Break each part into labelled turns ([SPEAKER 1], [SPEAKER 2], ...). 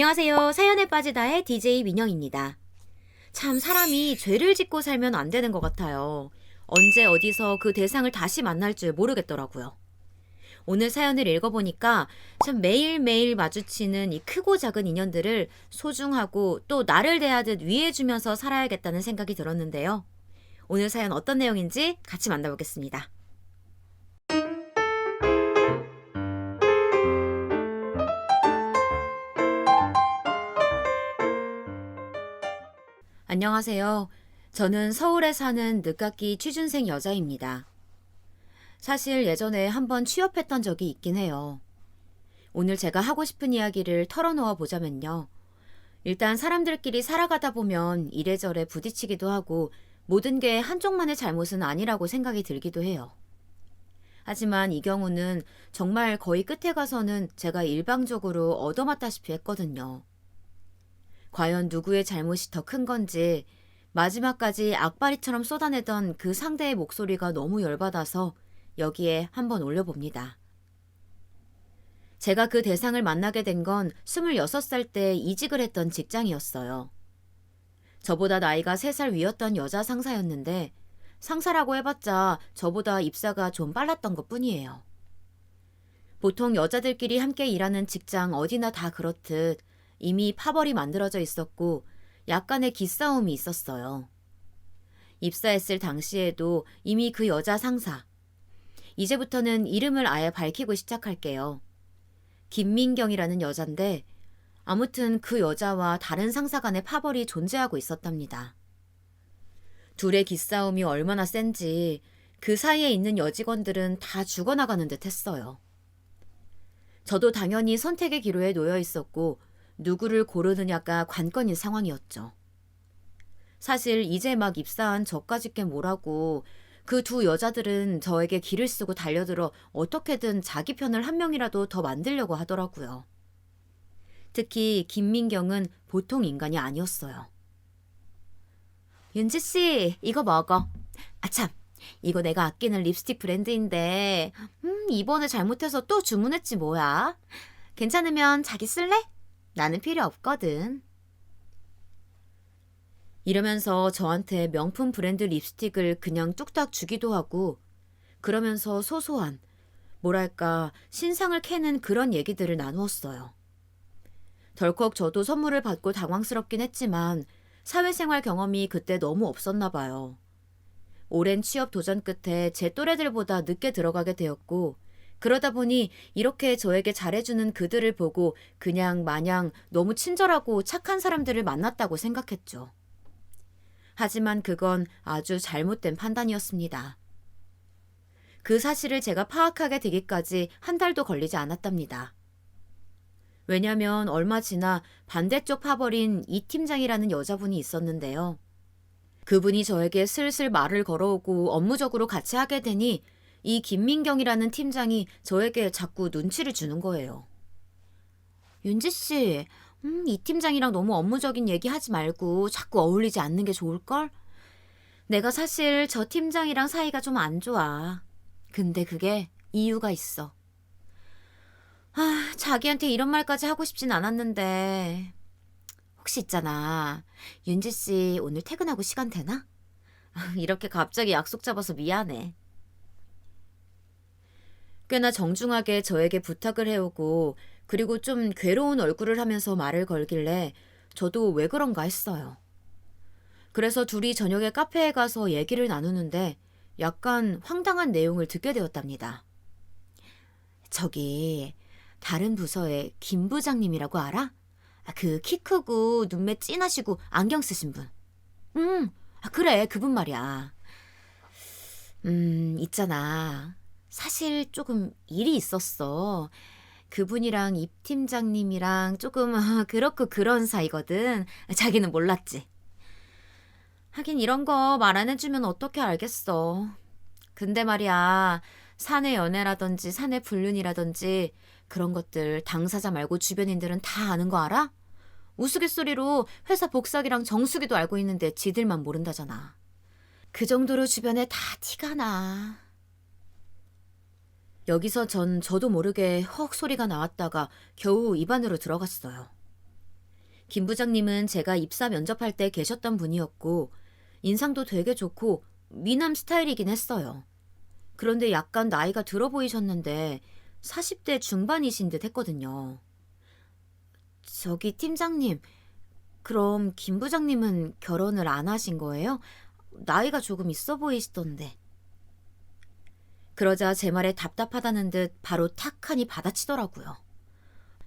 [SPEAKER 1] 안녕하세요. 사연에 빠지다의 DJ 민영입니다. 참 사람이 죄를 짓고 살면 안 되는 것 같아요. 언제 어디서 그 대상을 다시 만날 줄 모르겠더라고요. 오늘 사연을 읽어보니까 참 매일매일 마주치는 이 크고 작은 인연들을 소중하고 또 나를 대하듯 위해주면서 살아야겠다는 생각이 들었는데요. 오늘 사연 어떤 내용인지 같이 만나보겠습니다. 안녕하세요. 저는 서울에 사는 늦깎이 취준생 여자입니다. 사실 예전에 한번 취업했던 적이 있긴 해요. 오늘 제가 하고 싶은 이야기를 털어놓아 보자면요. 일단 사람들끼리 살아가다 보면 이래저래 부딪히기도 하고 모든 게 한쪽만의 잘못은 아니라고 생각이 들기도 해요. 하지만 이 경우는 정말 거의 끝에 가서는 제가 일방적으로 얻어맞다시피 했거든요. 과연 누구의 잘못이 더 큰 건지 마지막까지 악바리처럼 쏟아내던 그 상대의 목소리가 너무 열받아서 여기에 한번 올려봅니다. 제가 그 대상을 만나게 된 건 26살 때 이직을 했던 직장이었어요. 저보다 나이가 3살 위였던 여자 상사였는데 상사라고 해봤자 저보다 입사가 좀 빨랐던 것 뿐이에요. 보통 여자들끼리 함께 일하는 직장 어디나 다 그렇듯 이미 파벌이 만들어져 있었고 약간의 기싸움이 있었어요. 입사했을 당시에도 이미 그 여자 상사, 이제부터는 이름을 아예 밝히고 시작할게요. 김민경이라는 여잔데 아무튼 그 여자와 다른 상사 간의 파벌이 존재하고 있었답니다. 둘의 기싸움이 얼마나 센지 그 사이에 있는 여직원들은 다 죽어나가는 듯 했어요. 저도 당연히 선택의 기로에 놓여 있었고 누구를 고르느냐가 관건인 상황이었죠. 사실 이제 막 입사한 저까짓 게 뭐라고 그 두 여자들은 저에게 기를 쓰고 달려들어 어떻게든 자기 편을 한 명이라도 더 만들려고 하더라고요. 특히 김민경은 보통 인간이 아니었어요. 윤지 씨, 이거 먹어. 아참, 이거 내가 아끼는 립스틱 브랜드인데 이번에 잘못해서 또 주문했지 뭐야. 괜찮으면 자기 쓸래? 나는 필요 없거든. 이러면서 저한테 명품 브랜드 립스틱을 그냥 뚝딱 주기도 하고 그러면서 소소한, 뭐랄까 신상을 캐는 그런 얘기들을 나누었어요. 덜컥 저도 선물을 받고 당황스럽긴 했지만 사회생활 경험이 그때 너무 없었나 봐요. 오랜 취업 도전 끝에 제 또래들보다 늦게 들어가게 되었고 그러다 보니 이렇게 저에게 잘해주는 그들을 보고 그냥 마냥 너무 친절하고 착한 사람들을 만났다고 생각했죠. 하지만 그건 아주 잘못된 판단이었습니다. 그 사실을 제가 파악하게 되기까지 한 달도 걸리지 않았답니다. 왜냐면 얼마 지나 반대쪽 파벌인 이 팀장이라는 여자분이 있었는데요. 그분이 저에게 슬슬 말을 걸어오고 업무적으로 같이 하게 되니 이 김민경이라는 팀장이 저에게 자꾸 눈치를 주는 거예요. 윤지 씨, 이 팀장이랑 너무 업무적인 얘기 하지 말고 자꾸 어울리지 않는 게 좋을걸? 내가 사실 저 팀장이랑 사이가 좀 안 좋아. 근데 그게 이유가 있어. 자기한테 이런 말까지 하고 싶진 않았는데. 혹시 있잖아. 윤지 씨 오늘 퇴근하고 시간 되나? 이렇게 갑자기 약속 잡아서 미안해. 꽤나 정중하게 저에게 부탁을 해오고 그리고 좀 괴로운 얼굴을 하면서 말을 걸길래 저도 왜 그런가 했어요. 그래서 둘이 저녁에 카페에 가서 얘기를 나누는데 약간 황당한 내용을 듣게 되었답니다. 저기 다른 부서의 김 부장님이라고 알아? 그 키 크고 눈매 진하시고 안경 쓰신 분. 그래 그분 말이야. 있잖아. 사실 조금 일이 있었어. 그분이랑 입 팀장님이랑 조금 그렇고 그런 사이거든. 자기는 몰랐지. 하긴 이런 거 말 안 해주면 어떻게 알겠어. 근데 말이야, 사내 연애라든지 사내 불륜이라든지 그런 것들 당사자 말고 주변인들은 다 아는 거 알아? 우스갯소리로 회사 복사기랑 정수기도 알고 있는데 지들만 모른다잖아. 그 정도로 주변에 다 티가 나. 여기서 저도 모르게 헉 소리가 나왔다가 겨우 입 안으로 들어갔어요. 김 부장님은 제가 입사 면접할 때 계셨던 분이었고 인상도 되게 좋고 미남 스타일이긴 했어요. 그런데 약간 나이가 들어 보이셨는데 40대 중반이신 듯 했거든요. 저기 팀장님, 그럼 김 부장님은 결혼을 안 하신 거예요? 나이가 조금 있어 보이시던데. 그러자 제 말에 답답하다는 듯 바로 탁 하니 받아치더라고요.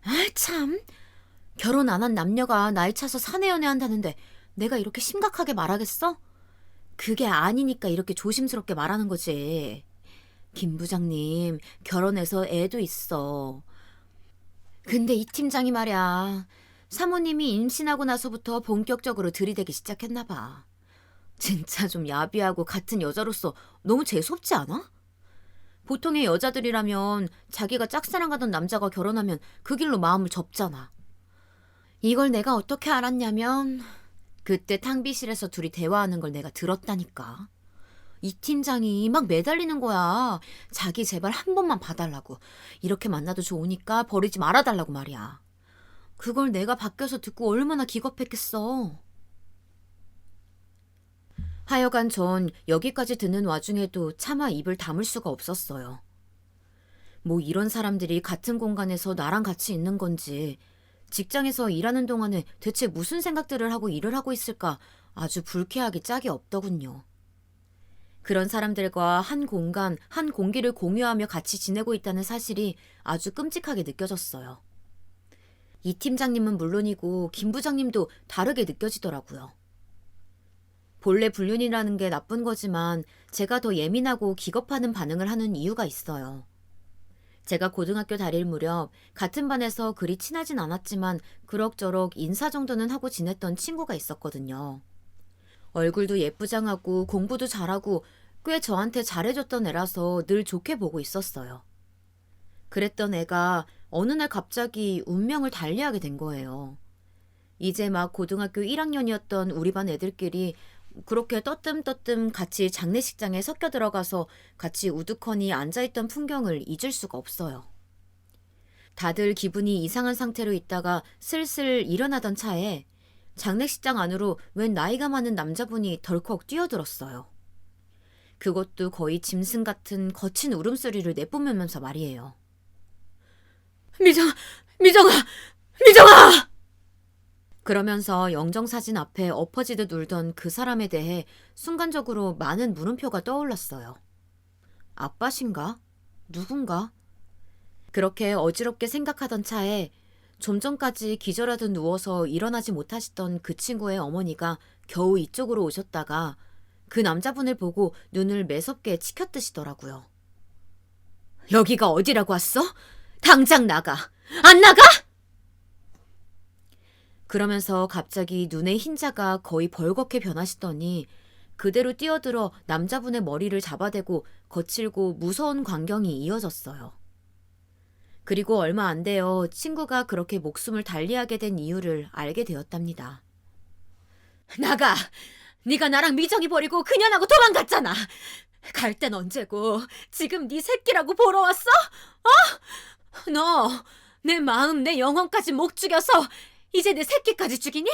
[SPEAKER 1] 아, 참. 결혼 안 한 남녀가 나이 차서 사내 연애한다는데 내가 이렇게 심각하게 말하겠어? 그게 아니니까 이렇게 조심스럽게 말하는 거지. 김 부장님, 결혼해서 애도 있어. 근데 이 팀장이 말이야. 사모님이 임신하고 나서부터 본격적으로 들이대기 시작했나 봐. 진짜 좀 야비하고 같은 여자로서 너무 재수없지 않아? 보통의 여자들이라면 자기가 짝사랑하던 남자가 결혼하면 그 길로 마음을 접잖아. 이걸 내가 어떻게 알았냐면 그때 탕비실에서 둘이 대화하는 걸 내가 들었다니까. 이 팀장이 막 매달리는 거야. 자기 제발 한 번만 봐달라고. 이렇게 만나도 좋으니까 버리지 말아달라고 말이야. 그걸 내가 밖에서 듣고 얼마나 기겁했겠어. 하여간 전 여기까지 듣는 와중에도 차마 입을 다물 수가 없었어요. 뭐 이런 사람들이 같은 공간에서 나랑 같이 있는 건지, 직장에서 일하는 동안에 대체 무슨 생각들을 하고 일을 하고 있을까 아주 불쾌하기 짝이 없더군요. 그런 사람들과 한 공간, 한 공기를 공유하며 같이 지내고 있다는 사실이 아주 끔찍하게 느껴졌어요. 이 팀장님은 물론이고 김 부장님도 다르게 느껴지더라고요. 본래 불륜이라는 게 나쁜 거지만 제가 더 예민하고 기겁하는 반응을 하는 이유가 있어요. 제가 고등학교 다닐 무렵 같은 반에서 그리 친하진 않았지만 그럭저럭 인사 정도는 하고 지냈던 친구가 있었거든요. 얼굴도 예쁘장하고 공부도 잘하고 꽤 저한테 잘해줬던 애라서 늘 좋게 보고 있었어요. 그랬던 애가 어느 날 갑자기 운명을 달리하게 된 거예요. 이제 막 고등학교 1학년이었던 우리 반 애들끼리 그렇게 떠뜸떠뜸 같이 장례식장에 섞여 들어가서 같이 우두커니 앉아있던 풍경을 잊을 수가 없어요. 다들 기분이 이상한 상태로 있다가 슬슬 일어나던 차에 장례식장 안으로 웬 나이가 많은 남자분이 덜컥 뛰어들었어요. 그것도 거의 짐승 같은 거친 울음소리를 내뿜으면서 말이에요. 미정아! 미정아! 미정아! 그러면서 영정사진 앞에 엎어지듯 울던 그 사람에 대해 순간적으로 많은 물음표가 떠올랐어요. 아빠신가? 누군가? 그렇게 어지럽게 생각하던 차에 좀 전까지 기절하듯 누워서 일어나지 못하시던 그 친구의 어머니가 겨우 이쪽으로 오셨다가 그 남자분을 보고 눈을 매섭게 치켜뜨시더라고요. 여기가 어디라고 왔어? 당장 나가! 안 나가? 그러면서 갑자기 눈의 흰자가 거의 벌겋게 변하시더니 그대로 뛰어들어 남자분의 머리를 잡아대고 거칠고 무서운 광경이 이어졌어요. 그리고 얼마 안 되어 친구가 그렇게 목숨을 달리하게 된 이유를 알게 되었답니다. 나가! 네가 나랑 미정이 버리고 그년하고 도망갔잖아! 갈 땐 언제고 지금 네 새끼라고 보러 왔어? 어? 너 내 마음 내 영혼까지 목 죽여서 이제 내 새끼까지 죽이니?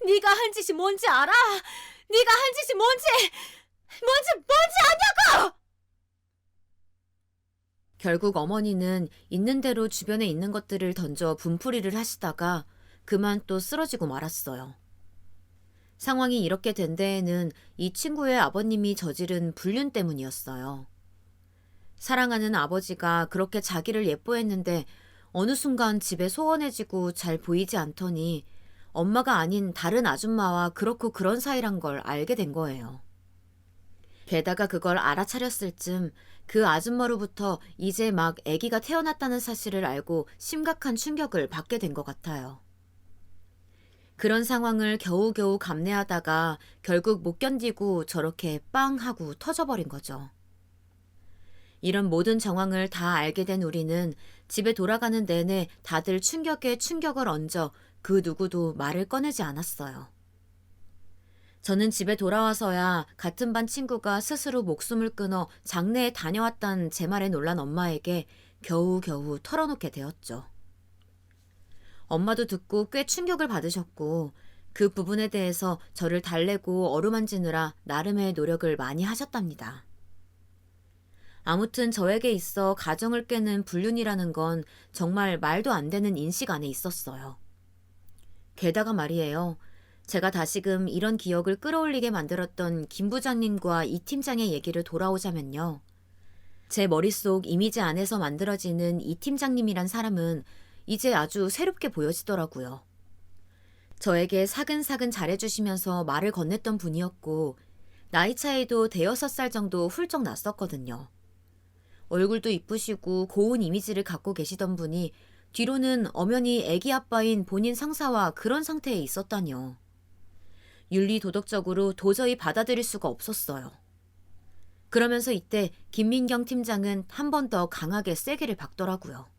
[SPEAKER 1] 네가 한 짓이 뭔지 알아? 네가 한 짓이 뭔지 아냐고! 결국 어머니는 있는 대로 주변에 있는 것들을 던져 분풀이를 하시다가 그만 또 쓰러지고 말았어요. 상황이 이렇게 된 데에는 이 친구의 아버님이 저지른 불륜 때문이었어요. 사랑하는 아버지가 그렇게 자기를 예뻐했는데 어느 순간 집에 소원해지고 잘 보이지 않더니 엄마가 아닌 다른 아줌마와 그렇고 그런 사이란 걸 알게 된 거예요. 게다가 그걸 알아차렸을 쯤 그 아줌마로부터 이제 막 아기가 태어났다는 사실을 알고 심각한 충격을 받게 된 것 같아요. 그런 상황을 겨우겨우 감내하다가 결국 못 견디고 저렇게 빵 하고 터져버린 거죠. 이런 모든 정황을 다 알게 된 우리는 집에 돌아가는 내내 다들 충격에 충격을 얹어 그 누구도 말을 꺼내지 않았어요. 저는 집에 돌아와서야 같은 반 친구가 스스로 목숨을 끊어 장례에 다녀왔다는 제 말에 놀란 엄마에게 겨우겨우 털어놓게 되었죠. 엄마도 듣고 꽤 충격을 받으셨고 그 부분에 대해서 저를 달래고 어루만지느라 나름의 노력을 많이 하셨답니다. 아무튼 저에게 있어 가정을 깨는 불륜이라는 건 정말 말도 안 되는 인식 안에 있었어요. 게다가 말이에요. 제가 다시금 이런 기억을 끌어올리게 만들었던 김 부장님과 이 팀장의 얘기를 돌아오자면요. 제 머릿속 이미지 안에서 만들어지는 이 팀장님이란 사람은 이제 아주 새롭게 보여지더라고요. 저에게 사근사근 잘해주시면서 말을 건넸던 분이었고 나이 차이도 대여섯 살 정도 훌쩍 났었거든요. 얼굴도 이쁘시고 고운 이미지를 갖고 계시던 분이 뒤로는 엄연히 애기 아빠인 본인 상사와 그런 상태에 있었다니요. 윤리 도덕적으로 도저히 받아들일 수가 없었어요. 그러면서 이때 김민경 팀장은 한 번 더 강하게 세게를 박더라고요.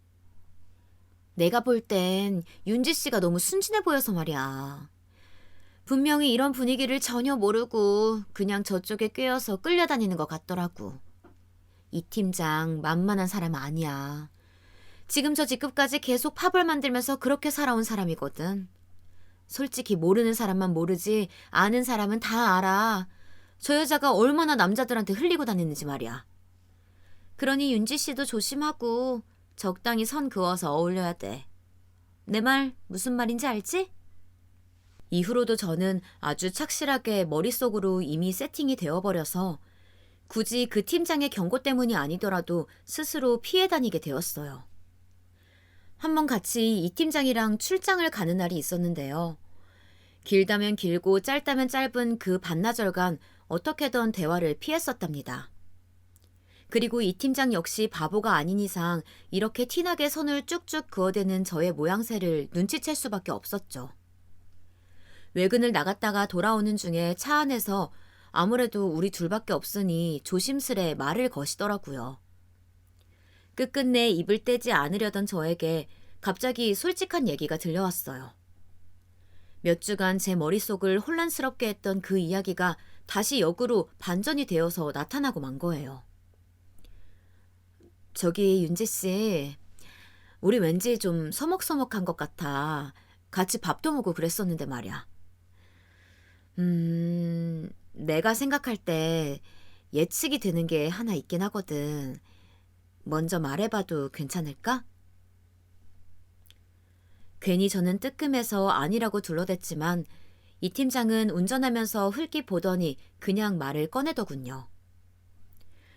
[SPEAKER 1] 내가 볼 땐 윤지 씨가 너무 순진해 보여서 말이야. 분명히 이런 분위기를 전혀 모르고 그냥 저쪽에 꿰어서 끌려다니는 것 같더라고. 이 팀장 만만한 사람 아니야. 지금 저 직급까지 계속 팝을 만들면서 그렇게 살아온 사람이거든. 솔직히 모르는 사람만 모르지 아는 사람은 다 알아. 저 여자가 얼마나 남자들한테 흘리고 다니는지 말이야. 그러니 윤지 씨도 조심하고 적당히 선 그어서 어울려야 돼. 내 말 무슨 말인지 알지? 이후로도 저는 아주 착실하게 머릿속으로 이미 세팅이 되어버려서 굳이 그 팀장의 경고 때문이 아니더라도 스스로 피해 다니게 되었어요. 한번 같이 이 팀장이랑 출장을 가는 날이 있었는데요. 길다면 길고 짧다면 짧은 그 반나절간 어떻게든 대화를 피했었답니다. 그리고 이 팀장 역시 바보가 아닌 이상 이렇게 티나게 선을 쭉쭉 그어대는 저의 모양새를 눈치챌 수밖에 없었죠. 외근을 나갔다가 돌아오는 중에 차 안에서 아무래도 우리 둘밖에 없으니 조심스레 말을 거시더라고요. 끝끝내 입을 떼지 않으려던 저에게 갑자기 솔직한 얘기가 들려왔어요. 몇 주간 제 머릿속을 혼란스럽게 했던 그 이야기가 다시 역으로 반전이 되어서 나타나고 만 거예요. 저기 윤지 씨, 우리 왠지 좀 서먹서먹한 것 같아. 같이 밥도 먹고 그랬었는데 말이야. 내가 생각할 때 예측이 되는 게 하나 있긴 하거든. 먼저 말해봐도 괜찮을까? 괜히 저는 뜨끔해서 아니라고 둘러댔지만 이 팀장은 운전하면서 흘낏 보더니 그냥 말을 꺼내더군요.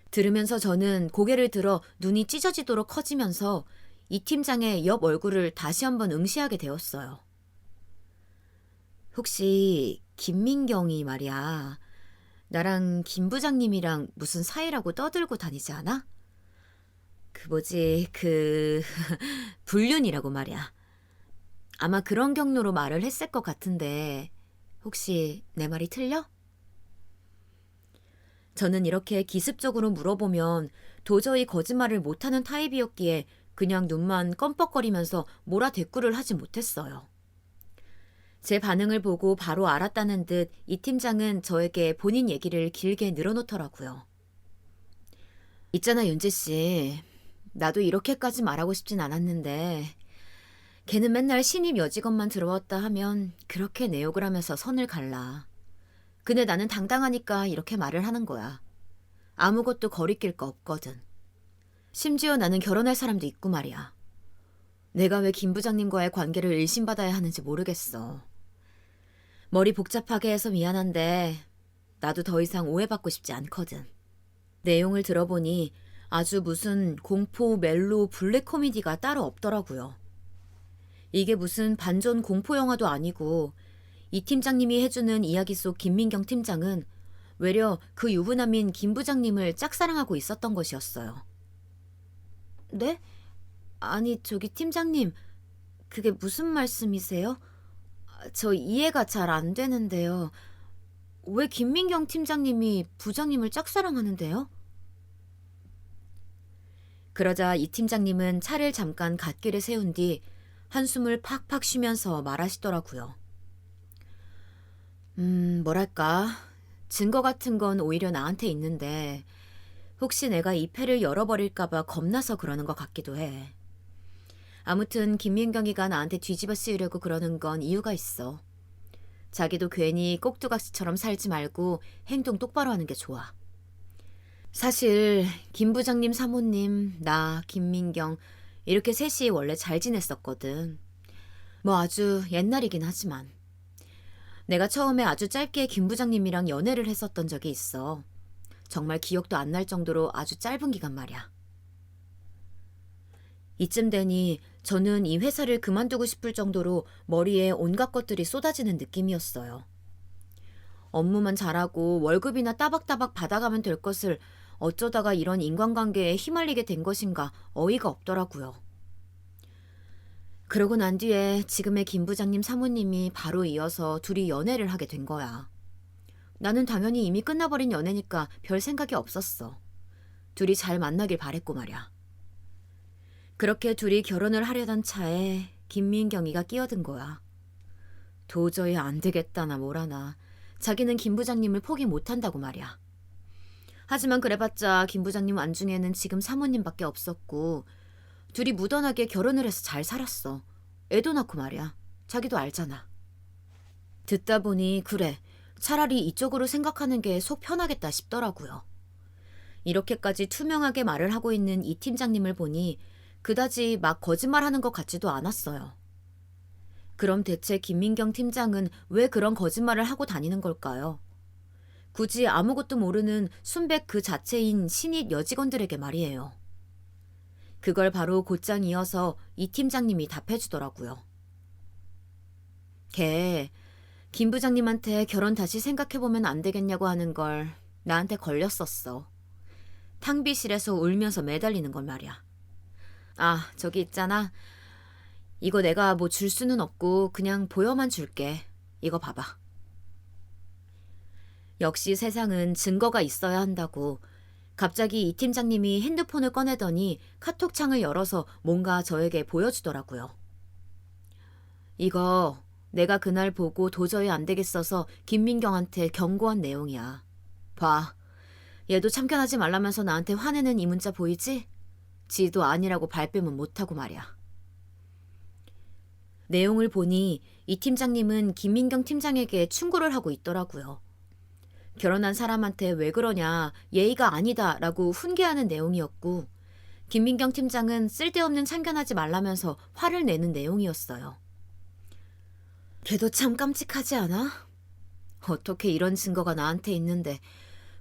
[SPEAKER 1] 들으면서 저는 고개를 들어 눈이 찢어지도록 커지면서 이 팀장의 옆 얼굴을 다시 한번 응시하게 되었어요. 혹시 김민경이 말이야. 나랑 김 부장님이랑 무슨 사이라고 떠들고 다니지 않아? 불륜이라고 말이야. 아마 그런 경로로 말을 했을 것 같은데 혹시 내 말이 틀려? 저는 이렇게 기습적으로 물어보면 도저히 거짓말을 못하는 타입이었기에 그냥 눈만 껌뻑거리면서 몰아대꾸를 하지 못했어요. 제 반응을 보고 바로 알았다는 듯 이 팀장은 저에게 본인 얘기를 길게 늘어놓더라고요. 있잖아 윤지 씨, 나도 이렇게까지 말하고 싶진 않았는데 걔는 맨날 신입 여직원만 들어왔다 하면 그렇게 내 욕을 하면서 선을 갈라. 근데 나는 당당하니까 이렇게 말을 하는 거야. 아무것도 거리낄 거 없거든. 심지어 나는 결혼할 사람도 있고 말이야. 내가 왜 김 부장님과의 관계를 의심받아야 하는지 모르겠어. 머리 복잡하게 해서 미안한데 나도 더 이상 오해받고 싶지 않거든. 내용을 들어보니 아주 무슨 공포, 멜로, 블랙 코미디가 따로 없더라고요. 이게 무슨 반전 공포 영화도 아니고 이 팀장님이 해주는 이야기 속 김민경 팀장은 외려 그 유부남인 김 부장님을 짝사랑하고 있었던 것이었어요. 네? 아니 저기 팀장님, 그게 무슨 말씀이세요? 저 이해가 잘 안 되는데요. 왜 김민경 팀장님이 부장님을 짝사랑하는데요? 그러자 이 팀장님은 차를 잠깐 갓길에 세운 뒤 한숨을 팍팍 쉬면서 말하시더라고요. 뭐랄까, 증거 같은 건 오히려 나한테 있는데 혹시 내가 이 패를 열어버릴까봐 겁나서 그러는 것 같기도 해. 아무튼 김민경이가 나한테 뒤집어 씌우려고 그러는 건 이유가 있어. 자기도 괜히 꼭두각시처럼 살지 말고 행동 똑바로 하는 게 좋아. 사실 김 부장님 사모님, 나, 김민경 이렇게 셋이 원래 잘 지냈었거든. 뭐 아주 옛날이긴 하지만. 내가 처음에 아주 짧게 김 부장님이랑 연애를 했었던 적이 있어. 정말 기억도 안 날 정도로 아주 짧은 기간 말이야. 이쯤 되니 저는 이 회사를 그만두고 싶을 정도로 머리에 온갖 것들이 쏟아지는 느낌이었어요. 업무만 잘하고 월급이나 따박따박 받아가면 될 것을 어쩌다가 이런 인간관계에 휘말리게 된 것인가 어이가 없더라고요. 그러고 난 뒤에 지금의 김 부장님 사모님이 바로 이어서 둘이 연애를 하게 된 거야. 나는 당연히 이미 끝나버린 연애니까 별 생각이 없었어. 둘이 잘 만나길 바랬고 말이야. 그렇게 둘이 결혼을 하려던 차에 김민경이가 끼어든 거야. 도저히 안 되겠다나 뭐라나. 자기는 김 부장님을 포기 못한다고 말이야. 하지만 그래봤자 김 부장님 안중에는 지금 사모님밖에 없었고 둘이 무던하게 결혼을 해서 잘 살았어. 애도 낳고 말이야. 자기도 알잖아. 듣다 보니 그래. 차라리 이쪽으로 생각하는 게 속 편하겠다 싶더라고요. 이렇게까지 투명하게 말을 하고 있는 이 팀장님을 보니 그다지 막 거짓말하는 것 같지도 않았어요. 그럼 대체 김민경 팀장은 왜 그런 거짓말을 하고 다니는 걸까요? 굳이 아무것도 모르는 순백 그 자체인 신입 여직원들에게 말이에요. 그걸 바로 곧장 이어서 이 팀장님이 답해주더라고요. 걔 김 부장님한테 결혼 다시 생각해보면 안 되겠냐고 하는 걸 나한테 걸렸었어. 탕비실에서 울면서 매달리는 걸 말이야. 아, 저기 있잖아. 이거 내가 뭐 줄 수는 없고 그냥 보여만 줄게. 이거 봐봐. 역시 세상은 증거가 있어야 한다고. 갑자기 이 팀장님이 핸드폰을 꺼내더니 카톡창을 열어서 뭔가 저에게 보여주더라고요. 이거 내가 그날 보고 도저히 안 되겠어서 김민경한테 경고한 내용이야. 봐. 얘도 참견하지 말라면서 나한테 화내는 이 문자 보이지? 지도 아니라고 발뺌은 못하고 말이야. 내용을 보니 이 팀장님은 김민경 팀장에게 충고를 하고 있더라고요. 결혼한 사람한테 왜 그러냐, 예의가 아니다 라고 훈계하는 내용이었고 김민경 팀장은 쓸데없는 참견하지 말라면서 화를 내는 내용이었어요. 걔도 참 깜찍하지 않아? 어떻게 이런 증거가 나한테 있는데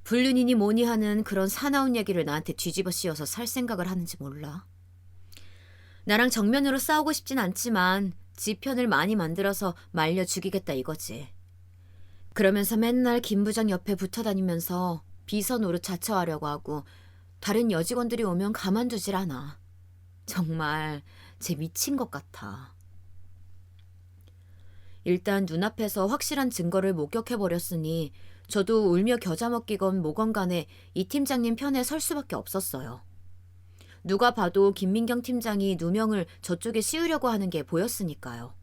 [SPEAKER 1] 불륜이니 뭐니 하는 그런 사나운 얘기를 나한테 뒤집어 씌워서 살 생각을 하는지 몰라. 나랑 정면으로 싸우고 싶진 않지만 지 편을 많이 만들어서 말려 죽이겠다 이거지. 그러면서 맨날 김 부장 옆에 붙어 다니면서 비서 노릇 자처하려고 하고 다른 여직원들이 오면 가만두질 않아. 정말 쟤 미친 것 같아. 일단 눈앞에서 확실한 증거를 목격해버렸으니 저도 울며 겨자 먹기건 뭐건 간에 이 팀장님 편에 설 수밖에 없었어요. 누가 봐도 김민경 팀장이 누명을 저쪽에 씌우려고 하는 게 보였으니까요.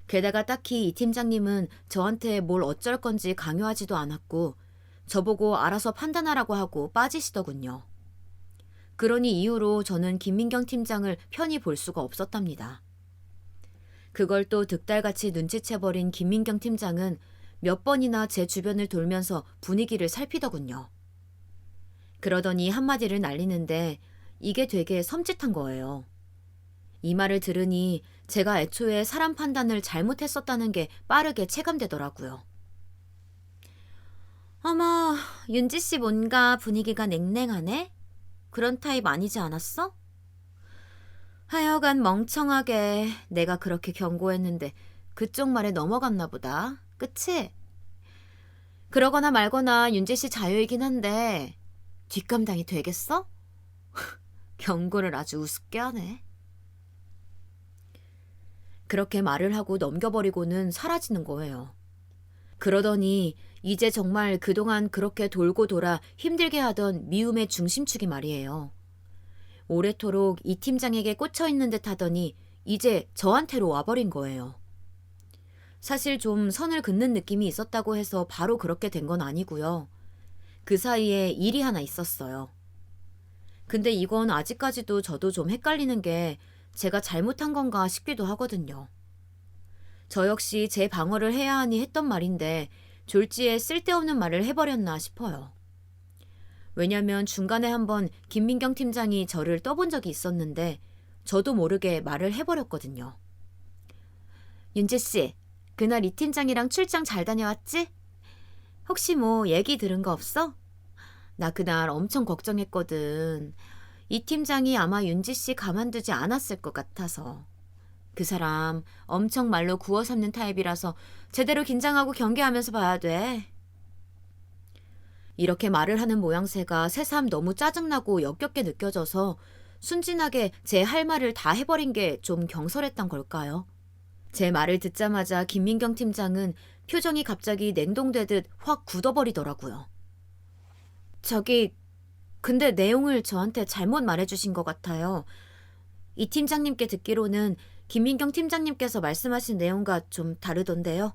[SPEAKER 1] 게다가 딱히 이 팀장님은 저한테 뭘 어쩔 건지 강요하지도 않았고 저보고 알아서 판단하라고 하고 빠지시더군요. 그러니 이후로 저는 김민경 팀장을 편히 볼 수가 없었답니다. 그걸 또 득달같이 눈치채버린 김민경 팀장은 몇 번이나 제 주변을 돌면서 분위기를 살피더군요. 그러더니 한마디를 날리는데 이게 되게 섬찟한 거예요. 이 말을 들으니 제가 애초에 사람 판단을 잘못했었다는 게 빠르게 체감되더라고요. 어머, 윤지 씨 뭔가 분위기가 냉랭하네? 그런 타입 아니지 않았어? 하여간 멍청하게 내가 그렇게 경고했는데 그쪽 말에 넘어갔나 보다. 그치? 그러거나 말거나 윤지 씨 자유이긴 한데 뒷감당이 되겠어? 경고를 아주 우습게 하네. 그렇게 말을 하고 넘겨버리고는 사라지는 거예요. 그러더니 이제 정말 그동안 그렇게 돌고 돌아 힘들게 하던 미움의 중심축이 말이에요. 오래도록 이 팀장에게 꽂혀있는 듯 하더니 이제 저한테로 와버린 거예요. 사실 좀 선을 긋는 느낌이 있었다고 해서 바로 그렇게 된 건 아니고요. 그 사이에 일이 하나 있었어요. 근데 이건 아직까지도 저도 좀 헷갈리는 게 제가 잘못한 건가 싶기도 하거든요. 저 역시 제 방어를 해야 하니 했던 말인데 졸지에 쓸데없는 말을 해버렸나 싶어요. 왜냐면 중간에 한번 김민경 팀장이 저를 떠본 적이 있었는데 저도 모르게 말을 해버렸거든요. 윤재 씨, 그날 이 팀장이랑 출장 잘 다녀왔지? 혹시 뭐 얘기 들은 거 없어? 나 그날 엄청 걱정했거든. 이 팀장이 아마 윤지 씨 가만두지 않았을 것 같아서. 그 사람 엄청 말로 구워 삼는 타입이라서 제대로 긴장하고 경계하면서 봐야 돼. 이렇게 말을 하는 모양새가 새삼 너무 짜증나고 역겹게 느껴져서 순진하게 제 할 말을 다 해버린 게 좀 경솔했던 걸까요? 제 말을 듣자마자 김민경 팀장은 표정이 갑자기 냉동되듯 확 굳어버리더라고요. 저기, 근데 내용을 저한테 잘못 말해주신 것 같아요. 이 팀장님께 듣기로는 김민경 팀장님께서 말씀하신 내용과 좀 다르던데요.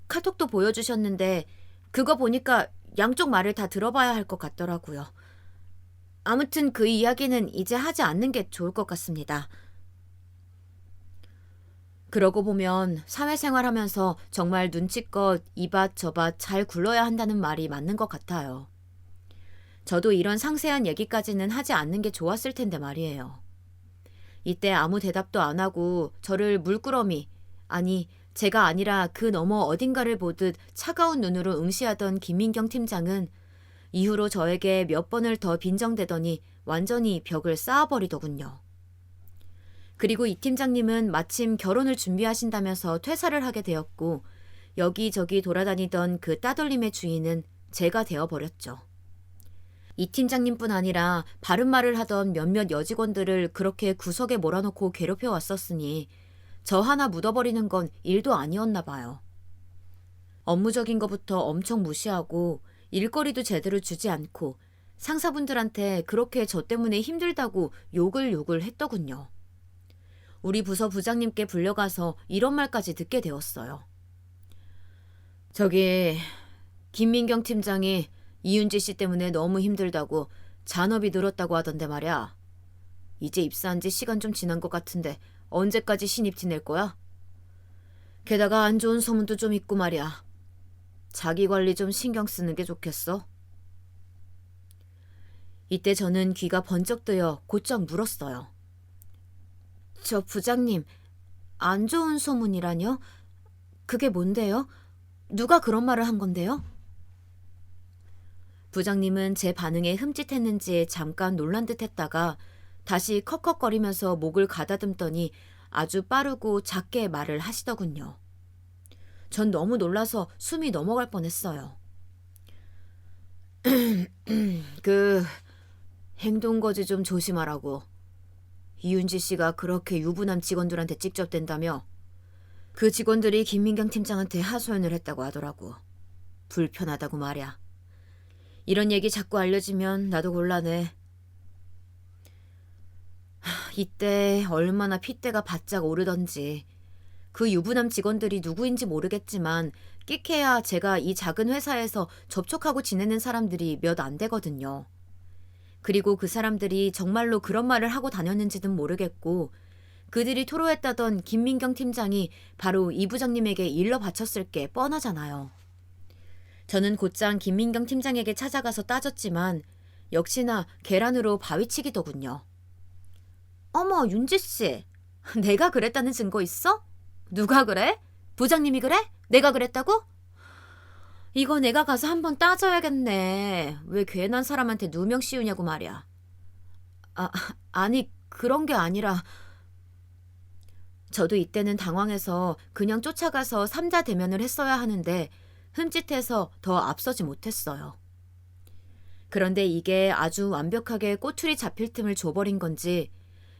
[SPEAKER 1] 카톡도 보여주셨는데 그거 보니까 양쪽 말을 다 들어봐야 할 것 같더라고요. 아무튼 그 이야기는 이제 하지 않는 게 좋을 것 같습니다. 그러고 보면 사회생활하면서 정말 눈치껏 이밭 저밭 잘 굴러야 한다는 말이 맞는 것 같아요. 저도 이런 상세한 얘기까지는 하지 않는 게 좋았을 텐데 말이에요. 이때 아무 대답도 안 하고 저를 물끄러미, 아니 제가 아니라 그 너머 어딘가를 보듯 차가운 눈으로 응시하던 김민경 팀장은 이후로 저에게 몇 번을 더 빈정대더니 완전히 벽을 쌓아버리더군요. 그리고 이 팀장님은 마침 결혼을 준비하신다면서 퇴사를 하게 되었고 여기저기 돌아다니던 그 따돌림의 주인은 제가 되어버렸죠. 이 팀장님뿐 아니라 바른말을 하던 몇몇 여직원들을 그렇게 구석에 몰아놓고 괴롭혀 왔었으니 저 하나 묻어버리는 건 일도 아니었나 봐요. 업무적인 것부터 엄청 무시하고 일거리도 제대로 주지 않고 상사분들한테 그렇게 저 때문에 힘들다고 욕을 했더군요. 우리 부서 부장님께 불려가서 이런 말까지 듣게 되었어요. 저기 김민경 팀장이 이윤지 씨 때문에 너무 힘들다고 잔업이 늘었다고 하던데 말이야. 이제 입사한 지 시간 좀 지난 것 같은데 언제까지 신입 지낼 거야? 게다가 안 좋은 소문도 좀 있고 말이야. 자기 관리 좀 신경 쓰는 게 좋겠어. 이때 저는 귀가 번쩍 뜨여 곧장 물었어요. 저 부장님, 안 좋은 소문이라뇨? 그게 뭔데요? 누가 그런 말을 한 건데요? 부장님은 제 반응에 흠칫했는지 잠깐 놀란 듯 했다가 다시 컥컥거리면서 목을 가다듬더니 아주 빠르고 작게 말을 하시더군요. 전 너무 놀라서 숨이 넘어갈 뻔했어요. 행동거지 좀 조심하라고. 이윤지 씨가 그렇게 유부남 직원들한테 직접 댄다며 그 직원들이 김민경 팀장한테 하소연을 했다고 하더라고. 불편하다고 말이야. 이런 얘기 자꾸 알려지면 나도 곤란해. 이때 얼마나 핏대가 바짝 오르던지. 그 유부남 직원들이 누구인지 모르겠지만 끽해야 제가 이 작은 회사에서 접촉하고 지내는 사람들이 몇 안 되거든요. 그리고 그 사람들이 정말로 그런 말을 하고 다녔는지는 모르겠고 그들이 토로했다던 김민경 팀장이 바로 이 부장님에게 일러 바쳤을 게 뻔하잖아요. 저는 곧장 김민경 팀장에게 찾아가서 따졌지만 역시나 계란으로 바위치기더군요. 어머, 윤지씨. 내가 그랬다는 증거 있어? 누가 그래? 부장님이 그래? 내가 그랬다고? 이거 내가 가서 한번 따져야겠네. 왜 괜한 사람한테 누명 씌우냐고 말이야. 아니 그런 게 아니라. 저도 이때는 당황해서 그냥 쫓아가서 삼자 대면을 했어야 하는데 흠칫해서 더 앞서지 못했어요. 그런데 이게 아주 완벽하게 꼬투리 잡힐 틈을 줘버린 건지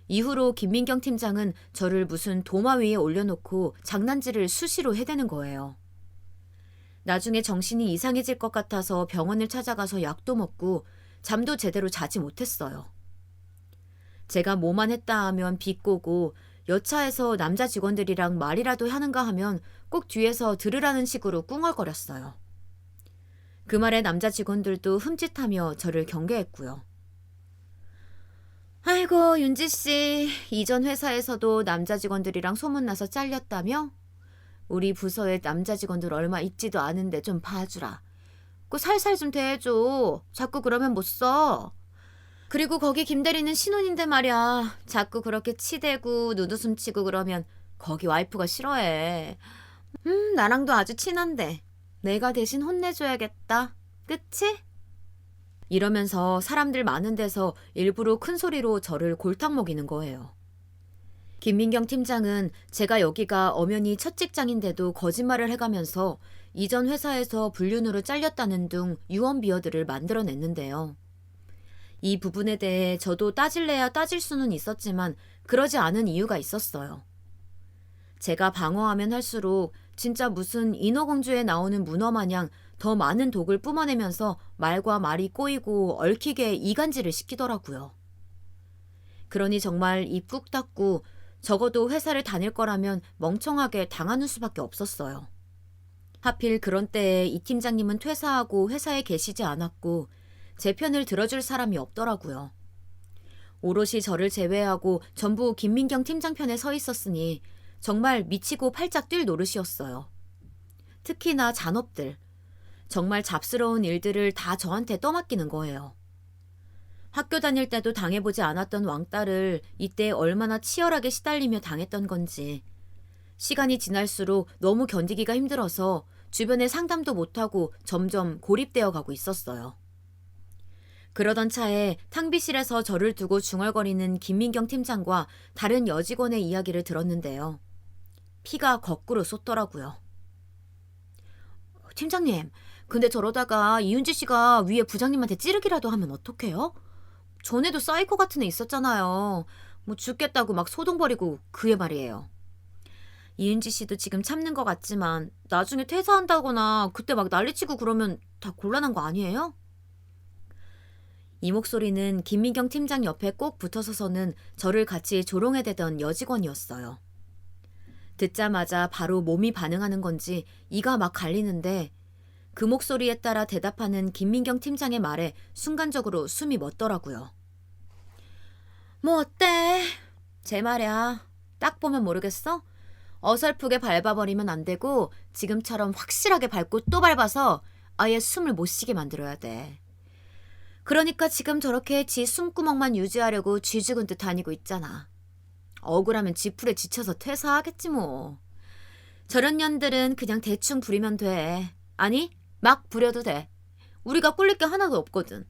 [SPEAKER 1] 이후로 김민경 팀장은 저를 무슨 도마 위에 올려놓고 장난질을 수시로 해대는 거예요. 나중에 정신이 이상해질 것 같아서 병원을 찾아가서 약도 먹고 잠도 제대로 자지 못했어요. 제가 뭐만 했다 하면 비꼬고 여차해서 남자 직원들이랑 말이라도 하는가 하면 꼭 뒤에서 들으라는 식으로 꿍얼거렸어요. 그 말에 남자 직원들도 흠칫하며 저를 경계했고요. 아이고, 윤지 씨. 이전 회사에서도 남자 직원들이랑 소문나서 잘렸다며? 우리 부서에 남자 직원들 얼마 있지도 않은데 좀 봐주라. 그 살살 좀 대해줘. 자꾸 그러면 못 써. 그리고 거기 김대리는 신혼인데 말이야. 자꾸 그렇게 치대고 눈웃음 치고 그러면 거기 와이프가 싫어해. 나랑도 아주 친한데 내가 대신 혼내줘야겠다. 그치? 이러면서 사람들 많은 데서 일부러 큰 소리로 저를 골탕 먹이는 거예요. 김민경 팀장은 제가 여기가 엄연히 첫 직장인데도 거짓말을 해가면서 이전 회사에서 불륜으로 잘렸다는 등 유언비어들을 만들어냈는데요. 이 부분에 대해 저도 따질래야 따질 수는 있었지만 그러지 않은 이유가 있었어요. 제가 방어하면 할수록 진짜 무슨 인어공주에 나오는 문어 마냥 더 많은 독을 뿜어내면서 말과 말이 꼬이고 얽히게 이간질을 시키더라고요. 그러니 정말 입 꾹 닫고 적어도 회사를 다닐 거라면 멍청하게 당하는 수밖에 없었어요. 하필 그런 때에 이 팀장님은 퇴사하고 회사에 계시지 않았고 제 편을 들어줄 사람이 없더라고요. 오롯이 저를 제외하고 전부 김민경 팀장 편에 서 있었으니 정말 미치고 팔짝 뛸 노릇이었어요. 특히나 잔업들, 정말 잡스러운 일들을 다 저한테 떠맡기는 거예요. 학교 다닐 때도 당해보지 않았던 왕따를 이때 얼마나 치열하게 시달리며 당했던 건지 시간이 지날수록 너무 견디기가 힘들어서 주변에 상담도 못하고 점점 고립되어 가고 있었어요. 그러던 차에 탕비실에서 저를 두고 중얼거리는 김민경 팀장과 다른 여직원의 이야기를 들었는데요. 피가 거꾸로 쏟더라고요. 팀장님, 근데 저러다가 이윤지 씨가 위에 부장님한테 찌르기라도 하면 어떡해요? 전에도 사이코 같은 애 있었잖아요. 뭐 죽겠다고 막 소동 버리고 그애 말이에요. 이은지 씨도 지금 참는 것 같지만 나중에 퇴사한다거나 그때 막 난리치고 그러면 다 곤란한 거 아니에요? 이 목소리는 김민경 팀장 옆에 꼭 붙어서서는 저를 같이 조롱해대던 여직원이었어요. 듣자마자 바로 몸이 반응하는 건지 이가 막 갈리는데 그 목소리에 따라 대답하는 김민경 팀장의 말에 순간적으로 숨이 멎더라고요. 뭐 어때? 제 말이야. 딱 보면 모르겠어? 어설프게 밟아버리면 안 되고 지금처럼 확실하게 밟고 또 밟아서 아예 숨을 못 쉬게 만들어야 돼. 그러니까 지금 저렇게 지 숨구멍만 유지하려고 쥐죽은 듯 다니고 있잖아. 억울하면 지풀에 지쳐서 퇴사하겠지 뭐. 저런 년들은 그냥 대충 부리면 돼. 아니, 막 부려도 돼. 우리가 꿀릴 게 하나도 없거든.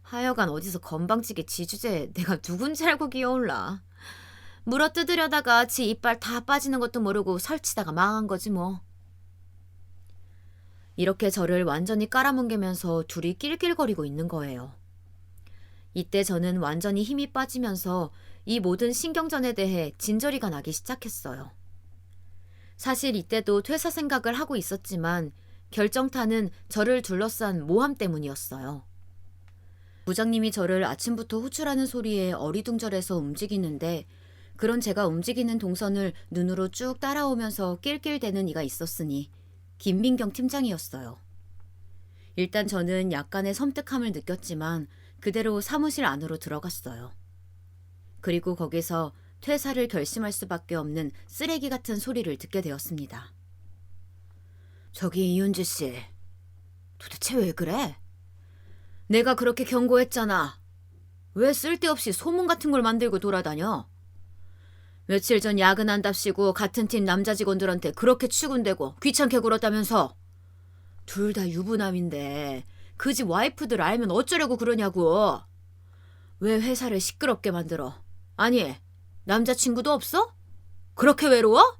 [SPEAKER 1] 하여간 어디서 건방지게 지 주제에 내가 누군지 알고 기어올라. 물어 뜯으려다가 지 이빨 다 빠지는 것도 모르고 설치다가 망한 거지 뭐. 이렇게 저를 완전히 깔아뭉개면서 둘이 낄낄거리고 있는 거예요. 이때 저는 완전히 힘이 빠지면서 이 모든 신경전에 대해 진저리가 나기 시작했어요. 사실 이때도 퇴사 생각을 하고 있었지만 결정타는 저를 둘러싼 모함 때문이었어요. 부장님이 저를 아침부터 호출하는 소리에 어리둥절해서 움직이는데 그런 제가 움직이는 동선을 눈으로 쭉 따라오면서 낄낄대는 이가 있었으니 김민경 팀장이었어요. 일단 저는 약간의 섬뜩함을 느꼈지만 그대로 사무실 안으로 들어갔어요. 그리고 거기서 퇴사를 결심할 수밖에 없는 쓰레기 같은 소리를 듣게 되었습니다. 저기 이윤지 씨, 도대체 왜 그래? 내가 그렇게 경고했잖아. 왜 쓸데없이 소문 같은 걸 만들고 돌아다녀? 며칠 전 야근한답시고 같은 팀 남자 직원들한테 그렇게 추근대고 귀찮게 굴었다면서. 둘 다 유부남인데 그 집 와이프들 알면 어쩌려고 그러냐고. 왜 회사를 시끄럽게 만들어? 아니, 남자친구도 없어? 그렇게 외로워?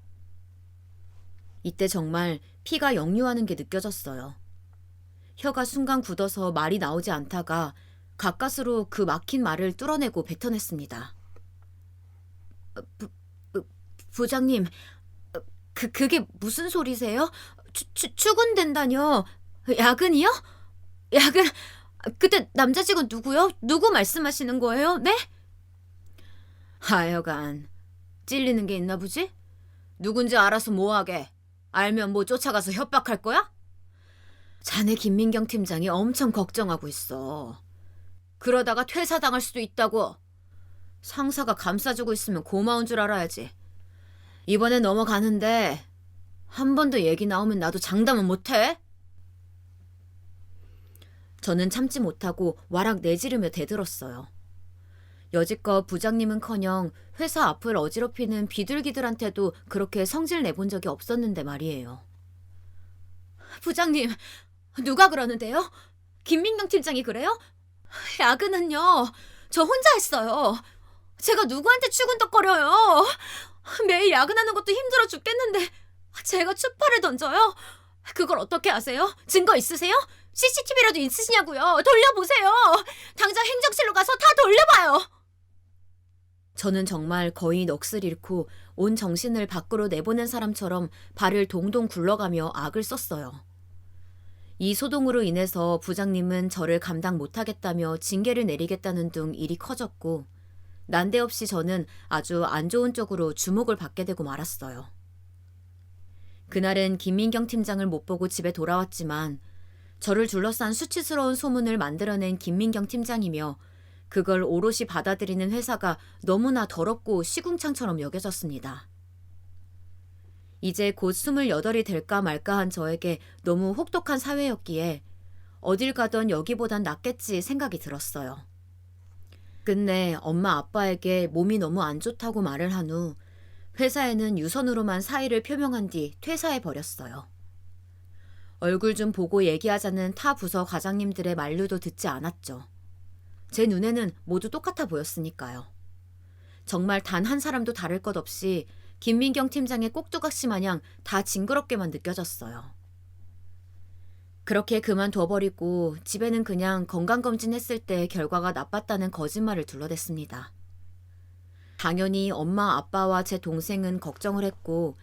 [SPEAKER 1] 이때 정말 피가 역류하는 게 느껴졌어요. 혀가 순간 굳어서 말이 나오지 않다가 가까스로 그 막힌 말을 뚫어내고 뱉어냈습니다. 부장님, 그게 무슨 소리세요? 출근된다뇨? 야근이요? 야근? 그때 남자 직원 누구요? 누구 말씀하시는 거예요? 네? 하여간 찔리는 게 있나 보지? 누군지 알아서 뭐하게? 알면 뭐 쫓아가서 협박할 거야? 자네 김민경 팀장이 엄청 걱정하고 있어. 그러다가 퇴사당할 수도 있다고. 상사가 감싸주고 있으면 고마운 줄 알아야지. 이번엔 넘어가는데 한 번 더 얘기 나오면 나도 장담은 못해. 저는 참지 못하고 와락 내지르며 대들었어요. 여지껏 부장님은커녕 회사 앞을 어지럽히는 비둘기들한테도 그렇게 성질 내본 적이 없었는데 말이에요. 부장님, 누가 그러는데요? 김민경 팀장이 그래요? 야근은요, 저 혼자 했어요. 제가 누구한테 추근덕거려요. 매일 야근하는 것도 힘들어 죽겠는데 제가 추파를 던져요? 그걸 어떻게 아세요? 증거 있으세요? CCTV라도 있으시냐고요? 돌려보세요. 당장 행정실로 가서 다 돌려봐요. 저는 정말 거의 넋을 잃고 온 정신을 밖으로 내보낸 사람처럼 발을 동동 굴러가며 악을 썼어요. 이 소동으로 인해서 부장님은 저를 감당 못하겠다며 징계를 내리겠다는 둥 일이 커졌고 난데없이 저는 아주 안 좋은 쪽으로 주목을 받게 되고 말았어요. 그날은 김민경 팀장을 못 보고 집에 돌아왔지만 저를 둘러싼 수치스러운 소문을 만들어낸 김민경 팀장이며 그걸 오롯이 받아들이는 회사가 너무나 더럽고 시궁창처럼 여겨졌습니다. 이제 곧 28이 될까 말까 한 저에게 너무 혹독한 사회였기에 어딜 가던 여기보단 낫겠지 생각이 들었어요. 끝내 엄마 아빠에게 몸이 너무 안 좋다고 말을 한 후 회사에는 유선으로만 사의를 표명한 뒤 퇴사해버렸어요. 얼굴 좀 보고 얘기하자는 타 부서 과장님들의 만류도 듣지 않았죠. 제 눈에는 모두 똑같아 보였으니까요. 정말 단 한 사람도 다를 것 없이 김민경 팀장의 꼭두각시 마냥 다 징그럽게만 느껴졌어요. 그렇게 그만둬버리고 집에는 그냥 건강검진 했을 때 결과가 나빴다는 거짓말을 둘러댔습니다. 당연히 엄마 아빠와 제 동생은 걱정을 했고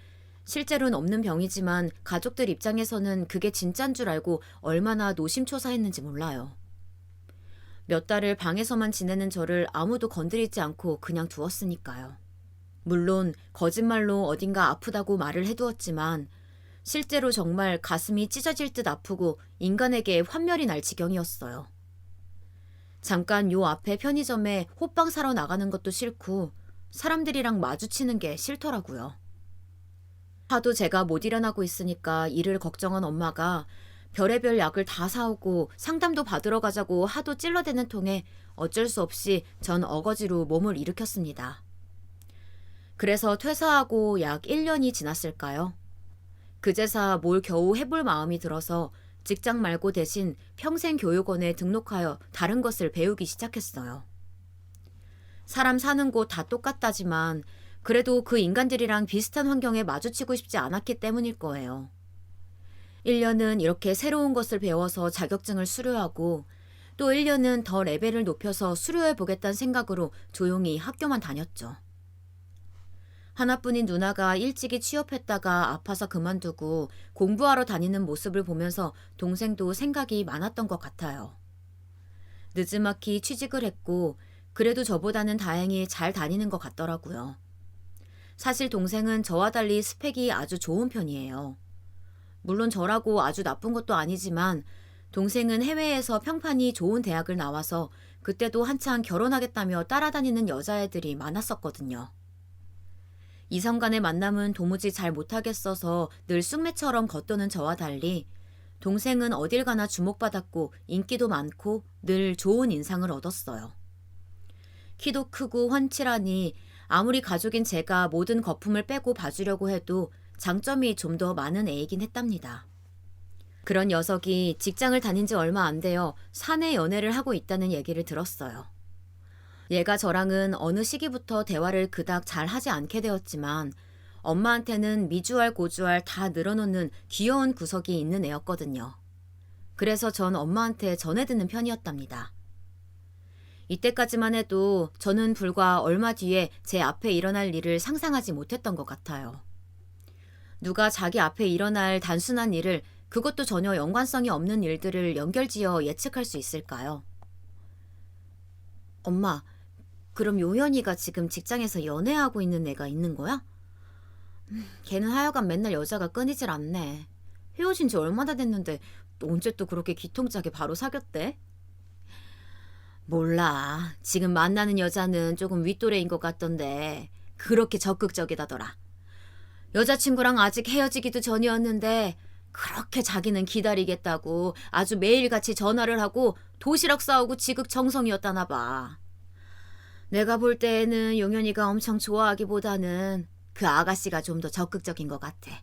[SPEAKER 1] 실제로는 없는 병이지만 가족들 입장에서는 그게 진짠 줄 알고 얼마나 노심초사했는지 몰라요. 몇 달을 방에서만 지내는 저를 아무도 건드리지 않고 그냥 두었으니까요. 물론 거짓말로 어딘가 아프다고 말을 해두었지만 실제로 정말 가슴이 찢어질 듯 아프고 인간에게 환멸이 날 지경이었어요. 잠깐 요 앞에 편의점에 호빵 사러 나가는 것도 싫고 사람들이랑 마주치는 게 싫더라고요. 하도 제가 못 일어나고 있으니까 이를 걱정한 엄마가 별의별 약을 다 사오고 상담도 받으러 가자고 하도 찔러대는 통에 어쩔 수 없이 전 어거지로 몸을 일으켰습니다. 그래서 퇴사하고 약 1년이 지났을까요? 그제서 뭘 겨우 해볼 마음이 들어서 직장 말고 대신 평생교육원에 등록하여 다른 것을 배우기 시작했어요. 사람 사는 곳 다 똑같다지만 그래도 그 인간들이랑 비슷한 환경에 마주치고 싶지 않았기 때문일 거예요. 1년은 이렇게 새로운 것을 배워서 자격증을 수료하고 또 1년은 더 레벨을 높여서 수료해보겠다는 생각으로 조용히 학교만 다녔죠. 하나뿐인 누나가 일찍이 취업했다가 아파서 그만두고 공부하러 다니는 모습을 보면서 동생도 생각이 많았던 것 같아요. 늦지막히 취직을 했고 그래도 저보다는 다행히 잘 다니는 것 같더라고요. 사실 동생은 저와 달리 스펙이 아주 좋은 편이에요. 물론 저라고 아주 나쁜 것도 아니지만 동생은 해외에서 평판이 좋은 대학을 나와서 그때도 한창 결혼하겠다며 따라다니는 여자애들이 많았었거든요. 이성 간의 만남은 도무지 잘 못하겠어서 늘 쑥매처럼 겉도는 저와 달리 동생은 어딜 가나 주목받았고 인기도 많고 늘 좋은 인상을 얻었어요. 키도 크고 훤칠하니 아무리 가족인 제가 모든 거품을 빼고 봐주려고 해도 장점이 좀 더 많은 애이긴 했답니다. 그런 녀석이 직장을 다닌 지 얼마 안 되어 사내 연애를 하고 있다는 얘기를 들었어요. 얘가 저랑은 어느 시기부터 대화를 그닥 잘 하지 않게 되었지만 엄마한테는 미주알 고주알 다 늘어놓는 귀여운 구석이 있는 애였거든요. 그래서 전 엄마한테 전해듣는 편이었답니다. 이때까지만 해도 저는 불과 얼마 뒤에 제 앞에 일어날 일을 상상하지 못했던 것 같아요. 누가 자기 앞에 일어날 단순한 일을 그것도 전혀 연관성이 없는 일들을 연결지어 예측할 수 있을까요? 엄마, 그럼 요현이가 지금 직장에서 연애하고 있는 애가 있는 거야? 걔는 하여간 맨날 여자가 끊이질 않네. 헤어진 지 얼마나 됐는데 언제 또 그렇게 기통차게 바로 사귀었대? 몰라. 지금 만나는 여자는 조금 윗또래인 것 같던데 그렇게 적극적이다더라. 여자친구랑 아직 헤어지기도 전이었는데 그렇게 자기는 기다리겠다고 아주 매일같이 전화를 하고 도시락 싸오고 지극정성이었다나 봐. 내가 볼 때에는 용현이가 엄청 좋아하기보다는 그 아가씨가 좀 더 적극적인 것 같아.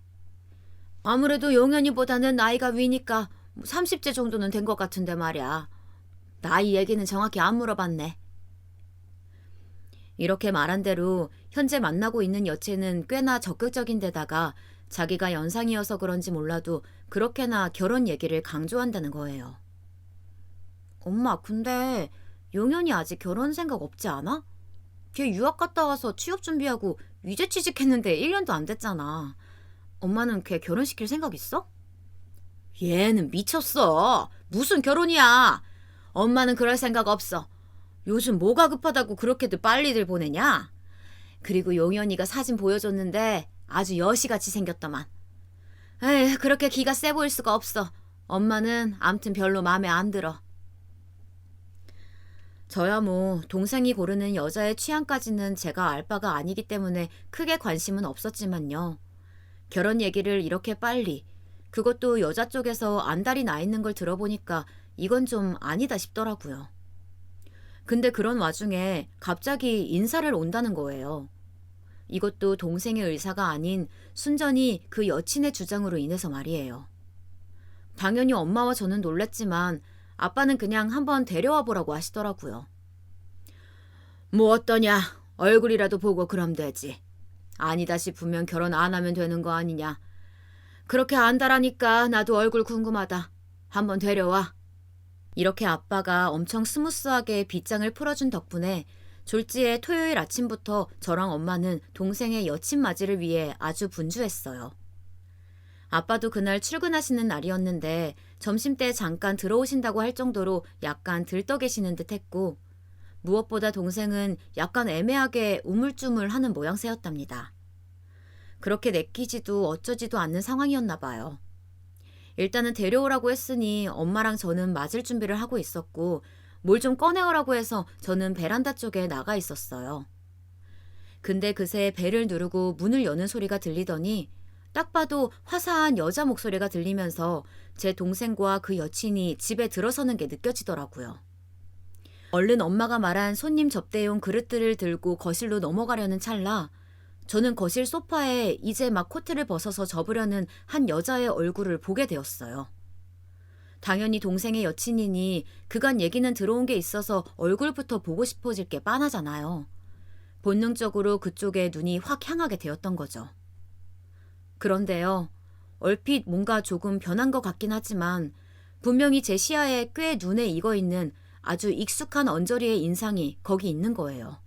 [SPEAKER 1] 아무래도 용현이보다는 나이가 위니까 30대 정도는 된 것 같은데 말이야. 나이 얘기는 정확히 안 물어봤네. 이렇게 말한 대로 현재 만나고 있는 여친은 꽤나 적극적인 데다가 자기가 연상이어서 그런지 몰라도 그렇게나 결혼 얘기를 강조한다는 거예요. 엄마, 근데 용현이 아직 결혼 생각 없지 않아? 걔 유학 갔다 와서 취업 준비하고 이제 취직했는데 1년도 안 됐잖아. 엄마는 걔 결혼시킬 생각 있어? 얘는 미쳤어. 무슨 결혼이야. 엄마는 그럴 생각 없어. 요즘 뭐가 급하다고 그렇게들 빨리들 보내냐? 그리고 용현이가 사진 보여줬는데 아주 여시같이 생겼더만. 에휴, 그렇게 기가 세 보일 수가 없어. 엄마는 암튼 별로 마음에 안 들어. 저야 뭐 동생이 고르는 여자의 취향까지는 제가 알 바가 아니기 때문에 크게 관심은 없었지만요. 결혼 얘기를 이렇게 빨리, 그것도 여자 쪽에서 안달이 나 있는 걸 들어보니까 이건 좀 아니다 싶더라고요. 근데 그런 와중에 갑자기 인사를 온다는 거예요. 이것도 동생의 의사가 아닌 순전히 그 여친의 주장으로 인해서 말이에요. 당연히 엄마와 저는 놀랬지만 아빠는 그냥 한번 데려와 보라고 하시더라고요. 뭐 어떠냐? 얼굴이라도 보고 그럼 되지. 아니다 싶으면 결혼 안 하면 되는 거 아니냐. 그렇게 안다라니까 나도 얼굴 궁금하다. 한번 데려와. 이렇게 아빠가 엄청 스무스하게 빗장을 풀어준 덕분에 졸지에 토요일 아침부터 저랑 엄마는 동생의 여친 맞이를 위해 아주 분주했어요. 아빠도 그날 출근하시는 날이었는데 점심때 잠깐 들어오신다고 할 정도로 약간 들떠 계시는 듯 했고, 무엇보다 동생은 약간 애매하게 우물쭈물하는 모양새였답니다. 그렇게 내키지도 어쩌지도 않는 상황이었나 봐요. 일단은 데려오라고 했으니 엄마랑 저는 맞을 준비를 하고 있었고, 뭘 좀 꺼내오라고 해서 저는 베란다 쪽에 나가 있었어요. 근데 그새 벨을 누르고 문을 여는 소리가 들리더니 딱 봐도 화사한 여자 목소리가 들리면서 제 동생과 그 여친이 집에 들어서는 게 느껴지더라고요. 얼른 엄마가 말한 손님 접대용 그릇들을 들고 거실로 넘어가려는 찰나 저는 거실 소파에 이제 막 코트를 벗어서 접으려는 한 여자의 얼굴을 보게 되었어요. 당연히 동생의 여친이니 그간 얘기는 들어온 게 있어서 얼굴부터 보고 싶어질 게 빤하잖아요. 본능적으로 그쪽에 눈이 확 향하게 되었던 거죠. 그런데요, 얼핏 뭔가 조금 변한 것 같긴 하지만 분명히 제 시야에 꽤 눈에 익어있는 아주 익숙한 언저리의 인상이 거기 있는 거예요.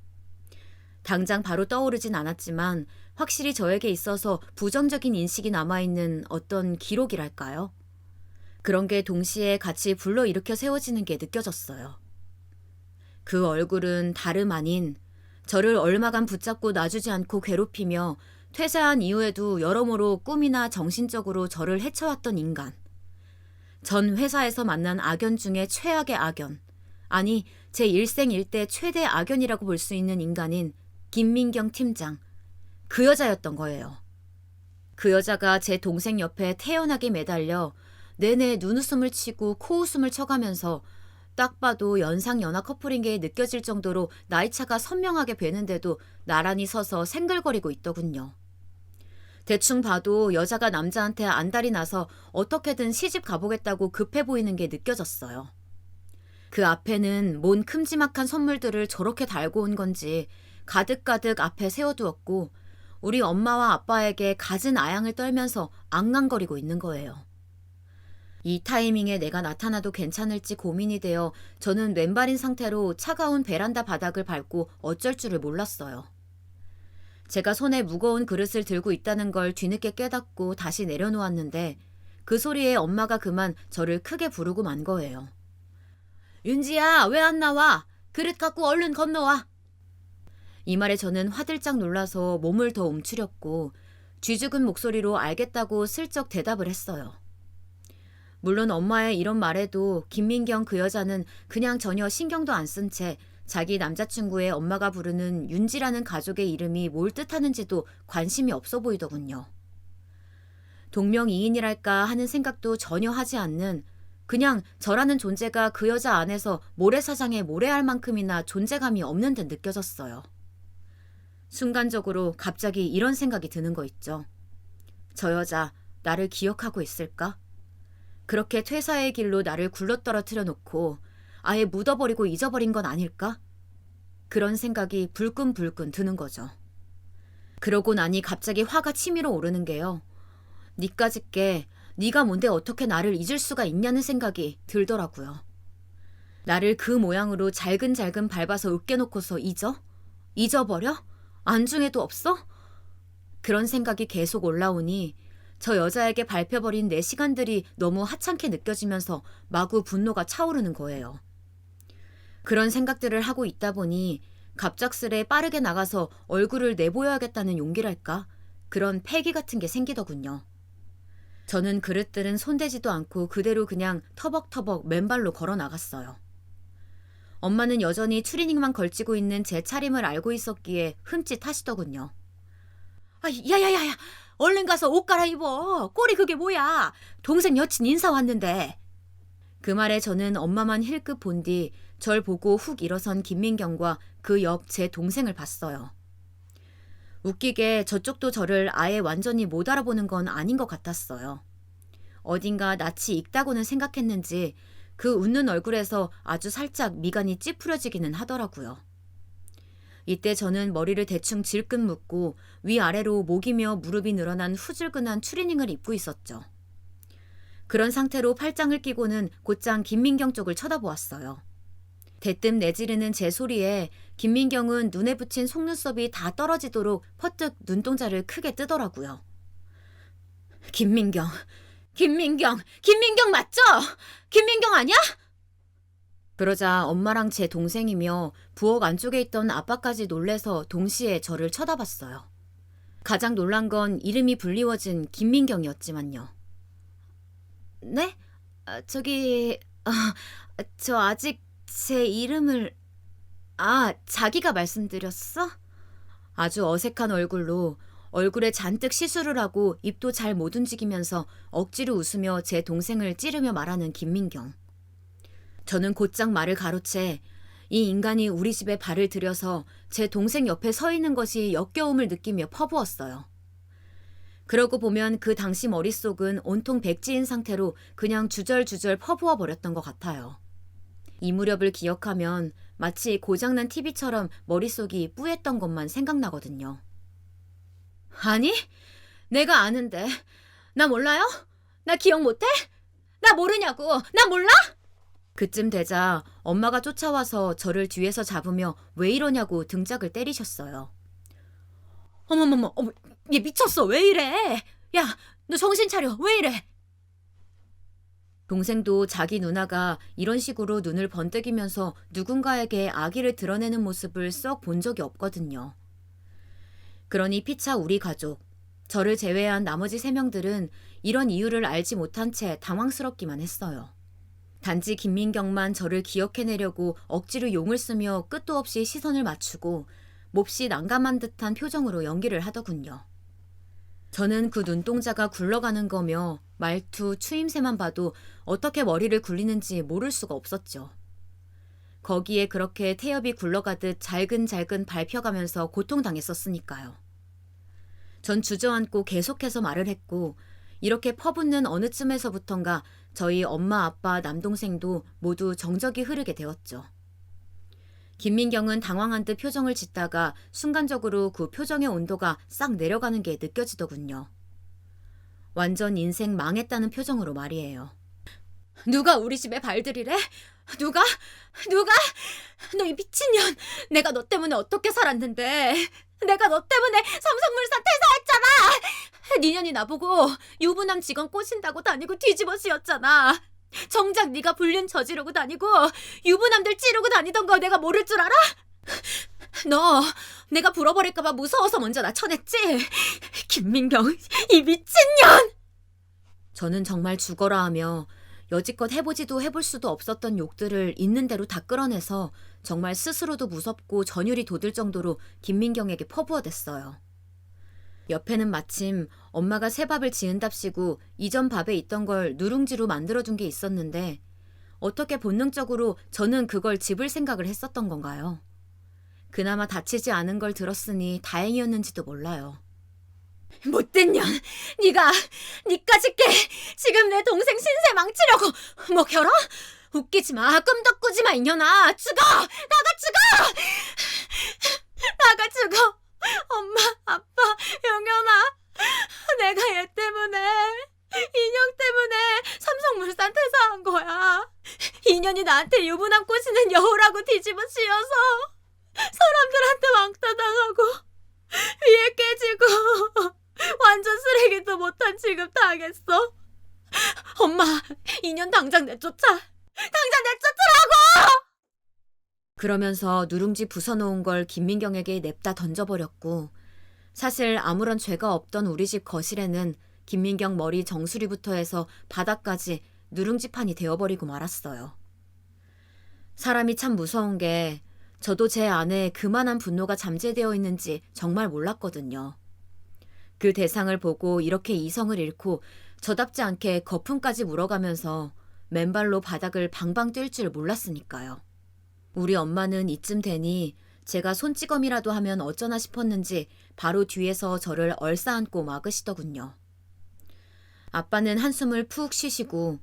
[SPEAKER 1] 당장 바로 떠오르진 않았지만 확실히 저에게 있어서 부정적인 인식이 남아있는 어떤 기록이랄까요? 그런 게 동시에 같이 불러일으켜 세워지는 게 느껴졌어요. 그 얼굴은 다름 아닌 저를 얼마간 붙잡고 놔주지 않고 괴롭히며 퇴사한 이후에도 여러모로 꿈이나 정신적으로 저를 해쳐왔던 인간. 전 회사에서 만난 악연 중에 최악의 악연. 아니, 제 일생일대 최대 악연이라고 볼 수 있는 인간인 김민경 팀장. 그 여자였던 거예요. 그 여자가 제 동생 옆에 태연하게 매달려 내내 눈웃음을 치고 코웃음을 쳐가면서 딱 봐도 연상연하 커플인 게 느껴질 정도로 나이차가 선명하게 배는데도 나란히 서서 생글거리고 있더군요. 대충 봐도 여자가 남자한테 안달이 나서 어떻게든 시집 가보겠다고 급해 보이는 게 느껴졌어요. 그 앞에는 뭔 큼지막한 선물들을 저렇게 달고 온 건지 가득가득 앞에 세워두었고 우리 엄마와 아빠에게 갖은 아양을 떨면서 앙앙거리고 있는 거예요. 이 타이밍에 내가 나타나도 괜찮을지 고민이 되어 저는 맨발인 상태로 차가운 베란다 바닥을 밟고 어쩔 줄을 몰랐어요. 제가 손에 무거운 그릇을 들고 있다는 걸 뒤늦게 깨닫고 다시 내려놓았는데 그 소리에 엄마가 그만 저를 크게 부르고 만 거예요. 윤지야, 왜 안 나와? 그릇 갖고 얼른 건너와. 이 말에 저는 화들짝 놀라서 몸을 더 움츠렸고 쥐죽은 목소리로 알겠다고 슬쩍 대답을 했어요. 물론 엄마의 이런 말에도 김민경 그 여자는 그냥 전혀 신경도 안 쓴 채 자기 남자친구의 엄마가 부르는 윤지라는 가족의 이름이 뭘 뜻하는지도 관심이 없어 보이더군요. 동명이인이랄까 하는 생각도 전혀 하지 않는, 그냥 저라는 존재가 그 여자 안에서 모래사장에 모래알 만큼이나 존재감이 없는 듯 느껴졌어요. 순간적으로 갑자기 이런 생각이 드는 거 있죠. 저 여자 나를 기억하고 있을까? 그렇게 퇴사의 길로 나를 굴러떨어뜨려 놓고 아예 묻어버리고 잊어버린 건 아닐까? 그런 생각이 불끈불끈 드는 거죠. 그러고 나니 갑자기 화가 치밀어 오르는 게요. 니까짓게 네가 뭔데 어떻게 나를 잊을 수가 있냐는 생각이 들더라고요. 나를 그 모양으로 잘근잘근 밟아서 으깨놓고서 잊어버려? 안중에도 없어? 그런 생각이 계속 올라오니 저 여자에게 밟혀버린 내 시간들이 너무 하찮게 느껴지면서 마구 분노가 차오르는 거예요. 그런 생각들을 하고 있다 보니 갑작스레 빠르게 나가서 얼굴을 내보여야겠다는 용기랄까? 그런 패기 같은 게 생기더군요. 저는 그릇들은 손대지도 않고 그대로 그냥 터벅터벅 맨발로 걸어 나갔어요. 엄마는 여전히 추리닝만 걸치고 있는 제 차림을 알고 있었기에 흠칫하시더군요. 야야야야, 얼른 가서 옷 갈아입어. 꼴이 그게 뭐야. 동생 여친 인사 왔는데. 그 말에 저는 엄마만 힐끗 본 뒤 절 보고 훅 일어선 김민경과 그 옆 제 동생을 봤어요. 웃기게 저쪽도 저를 아예 완전히 못 알아보는 건 아닌 것 같았어요. 어딘가 낯이 익다고는 생각했는지 그 웃는 얼굴에서 아주 살짝 미간이 찌푸려지기는 하더라고요. 이때 저는 머리를 대충 질끈 묶고 위아래로 목이며 무릎이 늘어난 후줄근한 추리닝을 입고 있었죠. 그런 상태로 팔짱을 끼고는 곧장 김민경 쪽을 쳐다보았어요. 대뜸 내지르는 제 소리에 김민경은 눈에 붙인 속눈썹이 다 떨어지도록 퍼뜩 눈동자를 크게 뜨더라고요. 김민경 맞죠? 김민경 아니야? 그러자 엄마랑 제 동생이며 부엌 안쪽에 있던 아빠까지 놀래서 동시에 저를 쳐다봤어요. 가장 놀란 건 이름이 불리워진 김민경이었지만요. 네? 저 아직 제 이름을... 자기가 말씀드렸어? 아주 어색한 얼굴로 얼굴에 잔뜩 시술을 하고 입도 잘 못 움직이면서 억지로 웃으며 제 동생을 찌르며 말하는 김민경. 저는 곧장 말을 가로채 이 인간이 우리 집에 발을 들여서 제 동생 옆에 서 있는 것이 역겨움을 느끼며 퍼부었어요. 그러고 보면 그 당시 머릿속은 온통 백지인 상태로 그냥 주절주절 퍼부어 버렸던 것 같아요. 이 무렵을 기억하면 마치 고장난 TV처럼 머릿속이 뿌했던 것만 생각나거든요. 아니, 내가 아는데. 나 몰라요? 나 기억 못해? 나 모르냐고. 나 몰라? 그쯤 되자 엄마가 쫓아와서 저를 뒤에서 잡으며 왜 이러냐고 등짝을 때리셨어요. 어머머머, 얘 미쳤어. 왜 이래? 야, 너 정신 차려. 왜 이래? 동생도 자기 누나가 이런 식으로 눈을 번뜩이면서 누군가에게 악의를 드러내는 모습을 썩 본 적이 없거든요. 그러니 피차 우리 가족, 저를 제외한 나머지 3명들은 이런 이유를 알지 못한 채 당황스럽기만 했어요. 단지 김민경만 저를 기억해내려고 억지로 용을 쓰며 끝도 없이 시선을 맞추고 몹시 난감한 듯한 표정으로 연기를 하더군요. 저는 그 눈동자가 굴러가는 거며 말투, 추임새만 봐도 어떻게 머리를 굴리는지 모를 수가 없었죠. 거기에 그렇게 태엽이 굴러가듯 잘근잘근 밟혀가면서 고통당했었으니까요. 전 주저앉고 계속해서 말을 했고 이렇게 퍼붓는 어느 쯤에서부턴가 저희 엄마, 아빠, 남동생도 모두 정적이 흐르게 되었죠. 김민경은 당황한 듯 표정을 짓다가 순간적으로 그 표정의 온도가 싹 내려가는 게 느껴지더군요. 완전 인생 망했다는 표정으로 말이에요. 누가 우리 집에 발들이래? 누가? 너 이 미친년! 내가 너 때문에 어떻게 살았는데? 내가 너 때문에 삼성물산 퇴사했잖아! 니년이 나보고 유부남 직원 꼬신다고 다니고 뒤집어쓰였잖아. 정작 네가 불륜 저지르고 다니고 유부남들 찌르고 다니던 거 내가 모를 줄 알아? 너 내가 불어버릴까봐 무서워서 먼저 나 쳐냈지? 김민경, 이 미친년! 저는 정말 죽어라 하며 여지껏 해보지도 해볼 수도 없었던 욕들을 있는 대로 다 끌어내서 정말 스스로도 무섭고 전율이 돋을 정도로 김민경에게 퍼부어댔어요. 옆에는 마침 엄마가 새 밥을 지은답시고 이전 밥에 있던 걸 누룽지로 만들어둔 게 있었는데 어떻게 본능적으로 저는 그걸 집을 생각을 했었던 건가요? 그나마 다치지 않은 걸 들었으니 다행이었는지도 몰라요. 못된 년! 니까짓 게 지금 내 동생 신세 망치려고 뭐 결혼? 웃기지 마, 꿈도 꾸지 마, 이년아! 죽어! 나가 죽어! 엄마, 아빠, 영현아, 내가 얘 때문에, 인형 때문에 삼성물산 퇴사한 거야. 인연이 나한테 유부남 꼬시는 여우라고 뒤집어 씌워서 사람들한테 왕따 당하고 위에 깨지고 완전 쓰레기도 못한 취급 당했어. 엄마, 인연 당장 내쫓아. 당장 내쫓으라고! 그러면서 누룽지 부숴놓은 걸 김민경에게 냅다 던져버렸고 사실 아무런 죄가 없던 우리 집 거실에는 김민경 머리 정수리부터 해서 바닥까지 누룽지판이 되어버리고 말았어요. 사람이 참 무서운 게 저도 제 안에 그만한 분노가 잠재되어 있는지 정말 몰랐거든요. 그 대상을 보고 이렇게 이성을 잃고 저답지 않게 거품까지 물어가면서 맨발로 바닥을 방방 뛸 줄 몰랐으니까요. 우리 엄마는 이쯤 되니 제가 손찌검이라도 하면 어쩌나 싶었는지 바로 뒤에서 저를 얼싸안고 막으시더군요. 아빠는 한숨을 푹 쉬시고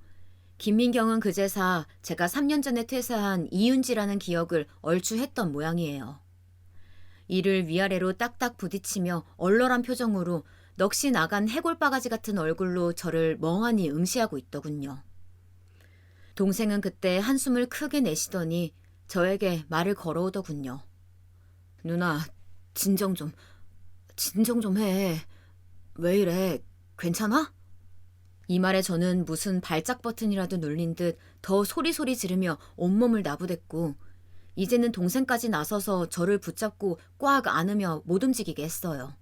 [SPEAKER 1] 김민경은 그제사 제가 3년 전에 퇴사한 이윤지라는 기억을 얼추 했던 모양이에요. 이를 위아래로 딱딱 부딪히며 얼얼한 표정으로 넋이 나간 해골바가지 같은 얼굴로 저를 멍하니 응시하고 있더군요. 동생은 그때 한숨을 크게 내쉬더니 저에게 말을 걸어오더군요. 누나, 진정 좀 해. 왜 이래? 괜찮아? 이 말에 저는 무슨 발작 버튼이라도 눌린 듯 더 소리소리 지르며 온몸을 나부댔고 이제는 동생까지 나서서 저를 붙잡고 꽉 안으며 못 움직이게 했어요.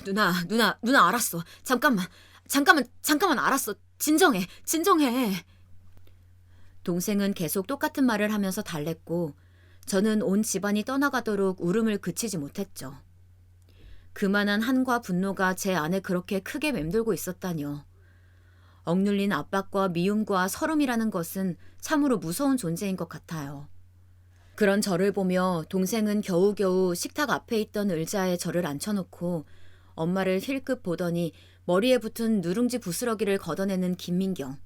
[SPEAKER 1] 누나 알았어. 잠깐만 알았어. 진정해. 동생은 계속 똑같은 말을 하면서 달랬고 저는 온 집안이 떠나가도록 울음을 그치지 못했죠. 그만한 한과 분노가 제 안에 그렇게 크게 맴돌고 있었다뇨. 억눌린 압박과 미움과 서름이라는 것은 참으로 무서운 존재인 것 같아요. 그런 저를 보며 동생은 겨우겨우 식탁 앞에 있던 의자에 저를 앉혀놓고 엄마를 힐끗 보더니 머리에 붙은 누룽지 부스러기를 걷어내는 김민경.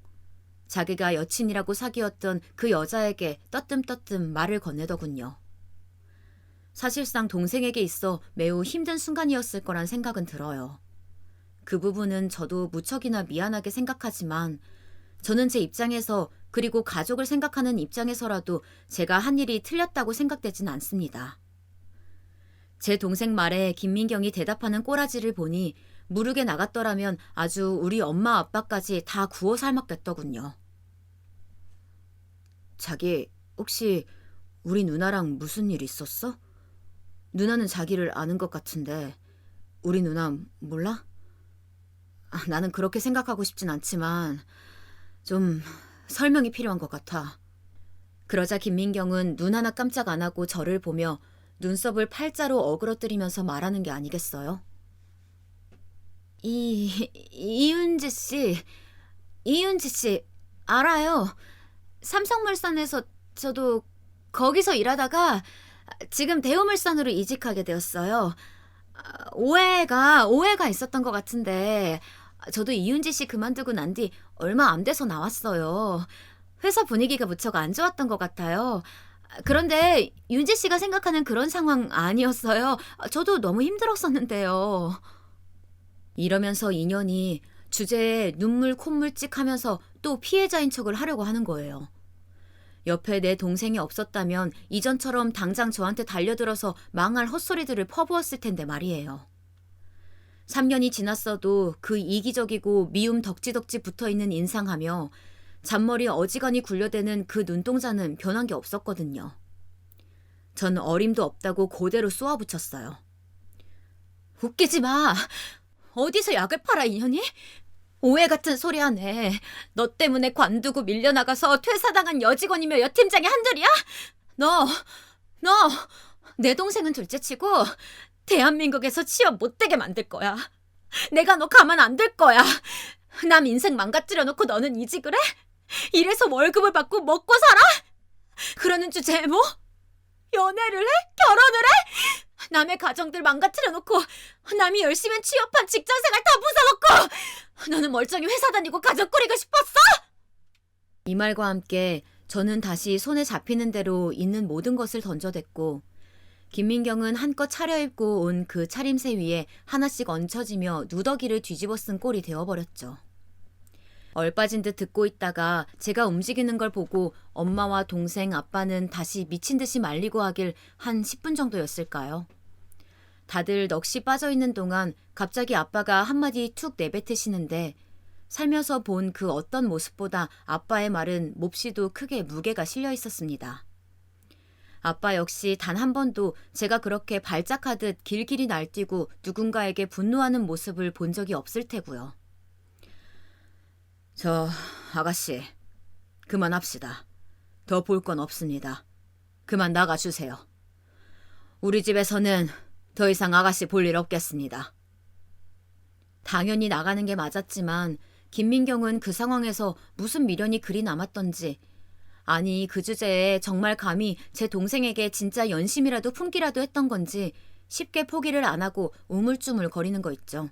[SPEAKER 1] 자기가 여친이라고 사귀었던 그 여자에게 떠뜸떠뜸 말을 건네더군요. 사실상 동생에게 있어 매우 힘든 순간이었을 거란 생각은 들어요. 그 부분은 저도 무척이나 미안하게 생각하지만 저는 제 입장에서 그리고 가족을 생각하는 입장에서라도 제가 한 일이 틀렸다고 생각되진 않습니다. 제 동생 말에 김민경이 대답하는 꼬라지를 보니 무르게 나갔더라면 아주 우리 엄마 아빠까지 다 구워 삶았겠더군요. 자기, 혹시 우리 누나랑 무슨 일 있었어? 누나는 자기를 아는 것 같은데 우리 누나 몰라? 나는 그렇게 생각하고 싶진 않지만 좀 설명이 필요한 것 같아. 그러자 김민경은 눈 하나 깜짝 안 하고 저를 보며 눈썹을 팔자로 어그러뜨리면서 말하는 게 아니겠어요? 이윤지 씨 알아요. 삼성물산에서 저도 거기서 일하다가 지금 대우물산으로 이직하게 되었어요. 오해가 있었던 것 같은데 저도 이윤지 씨 그만두고 난 뒤 얼마 안 돼서 나왔어요. 회사 분위기가 무척 안 좋았던 것 같아요. 그런데 윤지 씨가 생각하는 그런 상황 아니었어요. 저도 너무 힘들었었는데요. 이러면서 인연이 주제에 눈물 콧물찍 하면서 또 피해자인 척을 하려고 하는 거예요. 옆에 내 동생이 없었다면 이전처럼 당장 저한테 달려들어서 망할 헛소리들을 퍼부었을 텐데 말이에요. 3년이 지났어도 그 이기적이고 미움 덕지덕지 붙어있는 인상하며 잔머리 어지간히 굴려대는 그 눈동자는 변한 게 없었거든요. 전 어림도 없다고 그대로 쏘아붙였어요. 웃기지 마. 어디서 약을 팔아, 이년이? 오해 같은 소리 하네. 너 때문에 관두고 밀려나가서 퇴사당한 여직원이며 여팀장이 한둘이야? 너, 너, 내 동생은 둘째치고 대한민국에서 취업 못되게 만들 거야. 내가 너 가만 안 둘 거야. 남 인생 망가뜨려 놓고 너는 이직을 해? 이래서 월급을 받고 먹고 살아? 그러는 주제에 뭐? 연애를 해? 결혼을 해? 남의 가정들 망가뜨려 놓고 남이 열심히 취업한 직장생활 다 부숴놓고 너는 멀쩡히 회사 다니고 가정 꾸리고 싶었어? 이 말과 함께 저는 다시 손에 잡히는 대로 있는 모든 것을 던져댔고 김민경은 한껏 차려입고 온 그 차림새 위에 하나씩 얹혀지며 누더기를 뒤집어 쓴 꼴이 되어버렸죠. 얼빠진 듯 듣고 있다가 제가 움직이는 걸 보고 엄마와 동생, 아빠는 다시 미친 듯이 말리고 하길 한 10분 정도였을까요? 다들 넋이 빠져있는 동안 갑자기 아빠가 한마디 툭 내뱉으시는데 살면서 본 그 어떤 모습보다 아빠의 말은 몹시도 크게 무게가 실려 있었습니다. 아빠 역시 단 한 번도 제가 그렇게 발작하듯 길길이 날뛰고 누군가에게 분노하는 모습을 본 적이 없을 테고요. 저 아가씨, 그만합시다. 더 볼 건 없습니다. 그만 나가주세요. 우리 집에서는 더 이상 아가씨 볼 일 없겠습니다. 당연히 나가는 게 맞았지만 김민경은 그 상황에서 무슨 미련이 그리 남았던지, 아니 그 주제에 정말 감히 제 동생에게 진짜 연심이라도 품기라도 했던 건지 쉽게 포기를 안 하고 우물쭈물 거리는 거 있죠.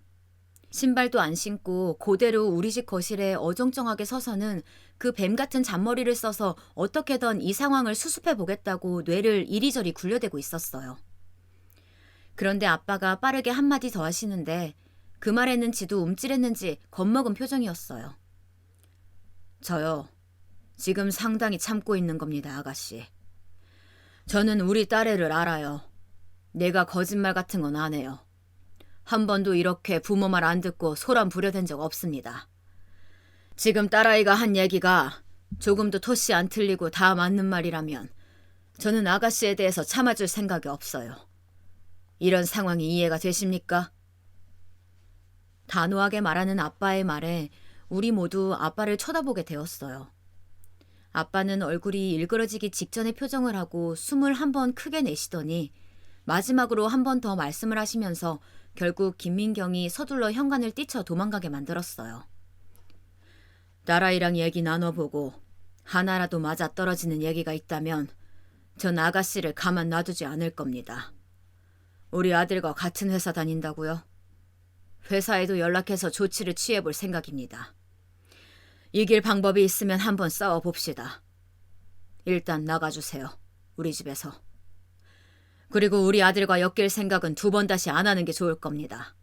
[SPEAKER 1] 신발도 안 신고 그대로 우리 집 거실에 어정쩡하게 서서는 그 뱀 같은 잔머리를 써서 어떻게든 이 상황을 수습해 보겠다고 뇌를 이리저리 굴려대고 있었어요. 그런데 아빠가 빠르게 한마디 더 하시는데 그 말에는 지도 움찔했는지 겁먹은 표정이었어요. 저요, 지금 상당히 참고 있는 겁니다, 아가씨. 저는 우리 딸애를 알아요. 내가 거짓말 같은 건 안 해요. 한 번도 이렇게 부모 말 안 듣고 소란 부려댄 적 없습니다. 지금 딸아이가 한 얘기가 조금도 토시 안 틀리고 다 맞는 말이라면 저는 아가씨에 대해서 참아줄 생각이 없어요. 이런 상황이 이해가 되십니까? 단호하게 말하는 아빠의 말에 우리 모두 아빠를 쳐다보게 되었어요. 아빠는 얼굴이 일그러지기 직전의 표정을 하고 숨을 한 번 크게 내쉬더니 마지막으로 한 번 더 말씀을 하시면서 결국 김민경이 서둘러 현관을 뛰쳐 도망가게 만들었어요. 딸아이랑 얘기 나눠보고 하나라도 맞아떨어지는 얘기가 있다면 전 아가씨를 가만 놔두지 않을 겁니다. 우리 아들과 같은 회사 다닌다고요? 회사에도 연락해서 조치를 취해볼 생각입니다. 이길 방법이 있으면 한번 싸워봅시다. 일단 나가주세요. 우리 집에서. 그리고 우리 아들과 엮일 생각은 두 번 다시 안 하는 게 좋을 겁니다.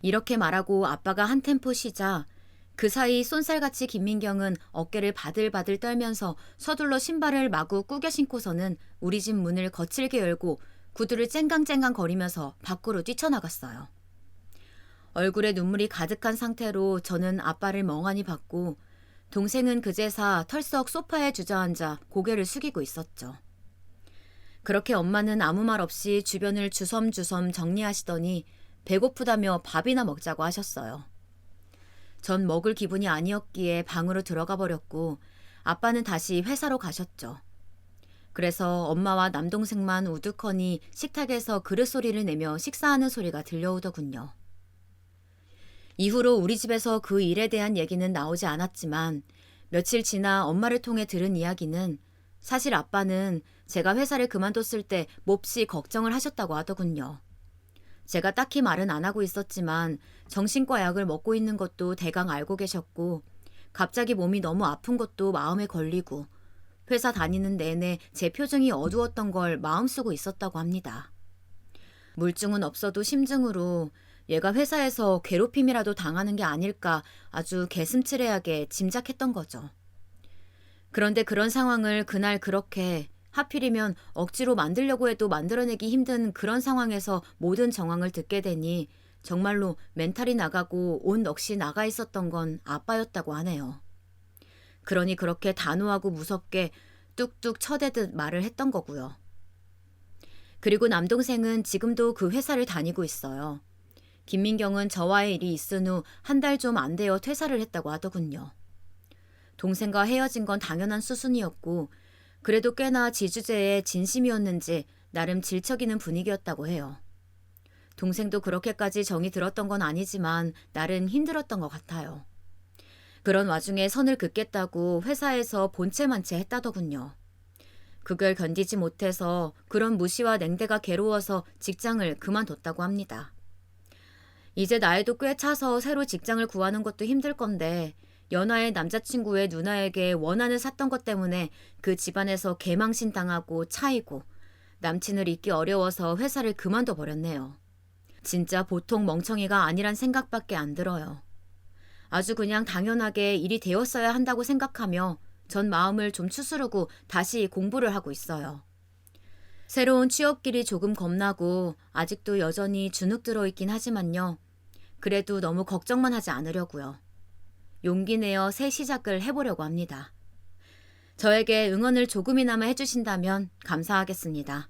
[SPEAKER 1] 이렇게 말하고 아빠가 한 템포 쉬자 그 사이 쏜살같이 김민경은 어깨를 바들바들 떨면서 서둘러 신발을 마구 꾸겨 신고서는 우리 집 문을 거칠게 열고 구두를 쨍강쨍강 거리면서 밖으로 뛰쳐나갔어요. 얼굴에 눈물이 가득한 상태로 저는 아빠를 멍하니 봤고 동생은 그제사 털썩 소파에 주저앉아 고개를 숙이고 있었죠. 그렇게 엄마는 아무 말 없이 주변을 주섬주섬 정리하시더니 배고프다며 밥이나 먹자고 하셨어요. 전 먹을 기분이 아니었기에 방으로 들어가 버렸고 아빠는 다시 회사로 가셨죠. 그래서 엄마와 남동생만 우두커니 식탁에서 그릇 소리를 내며 식사하는 소리가 들려오더군요. 이후로 우리 집에서 그 일에 대한 얘기는 나오지 않았지만 며칠 지나 엄마를 통해 들은 이야기는 사실 아빠는 제가 회사를 그만뒀을 때 몹시 걱정을 하셨다고 하더군요. 제가 딱히 말은 안 하고 있었지만 정신과 약을 먹고 있는 것도 대강 알고 계셨고 갑자기 몸이 너무 아픈 것도 마음에 걸리고 회사 다니는 내내 제 표정이 어두웠던 걸 마음 쓰고 있었다고 합니다. 물증은 없어도 심증으로 얘가 회사에서 괴롭힘이라도 당하는 게 아닐까 아주 개슴츠레하게 짐작했던 거죠. 그런데 그런 상황을 그날 그렇게 하필이면 억지로 만들려고 해도 만들어내기 힘든 그런 상황에서 모든 정황을 듣게 되니 정말로 멘탈이 나가고 온 넋이 나가 있었던 건 아빠였다고 하네요. 그러니 그렇게 단호하고 무섭게 뚝뚝 쳐대듯 말을 했던 거고요. 그리고 남동생은 지금도 그 회사를 다니고 있어요. 김민경은 저와의 일이 있은 후 한 달 좀 안 되어 퇴사를 했다고 하더군요. 동생과 헤어진 건 당연한 수순이었고 그래도 꽤나 지주제에 진심이었는지 나름 질척이는 분위기였다고 해요. 동생도 그렇게까지 정이 들었던 건 아니지만 날은 힘들었던 것 같아요. 그런 와중에 선을 긋겠다고 회사에서 본체만체 했다더군요. 그걸 견디지 못해서 그런 무시와 냉대가 괴로워서 직장을 그만뒀다고 합니다. 이제 나이도 꽤 차서 새로 직장을 구하는 것도 힘들 건데 연하의 남자친구의 누나에게 원한을 샀던 것 때문에 그 집안에서 개망신 당하고 차이고 남친을 잊기 어려워서 회사를 그만둬 버렸네요. 진짜 보통 멍청이가 아니란 생각밖에 안 들어요. 아주 그냥 당연하게 일이 되었어야 한다고 생각하며 전 마음을 좀 추스르고 다시 공부를 하고 있어요. 새로운 취업길이 조금 겁나고 아직도 여전히 주눅 들어있긴 하지만요. 그래도 너무 걱정만 하지 않으려고요. 용기 내어 새 시작을 해보려고 합니다. 저에게 응원을 조금이나마 해주신다면 감사하겠습니다.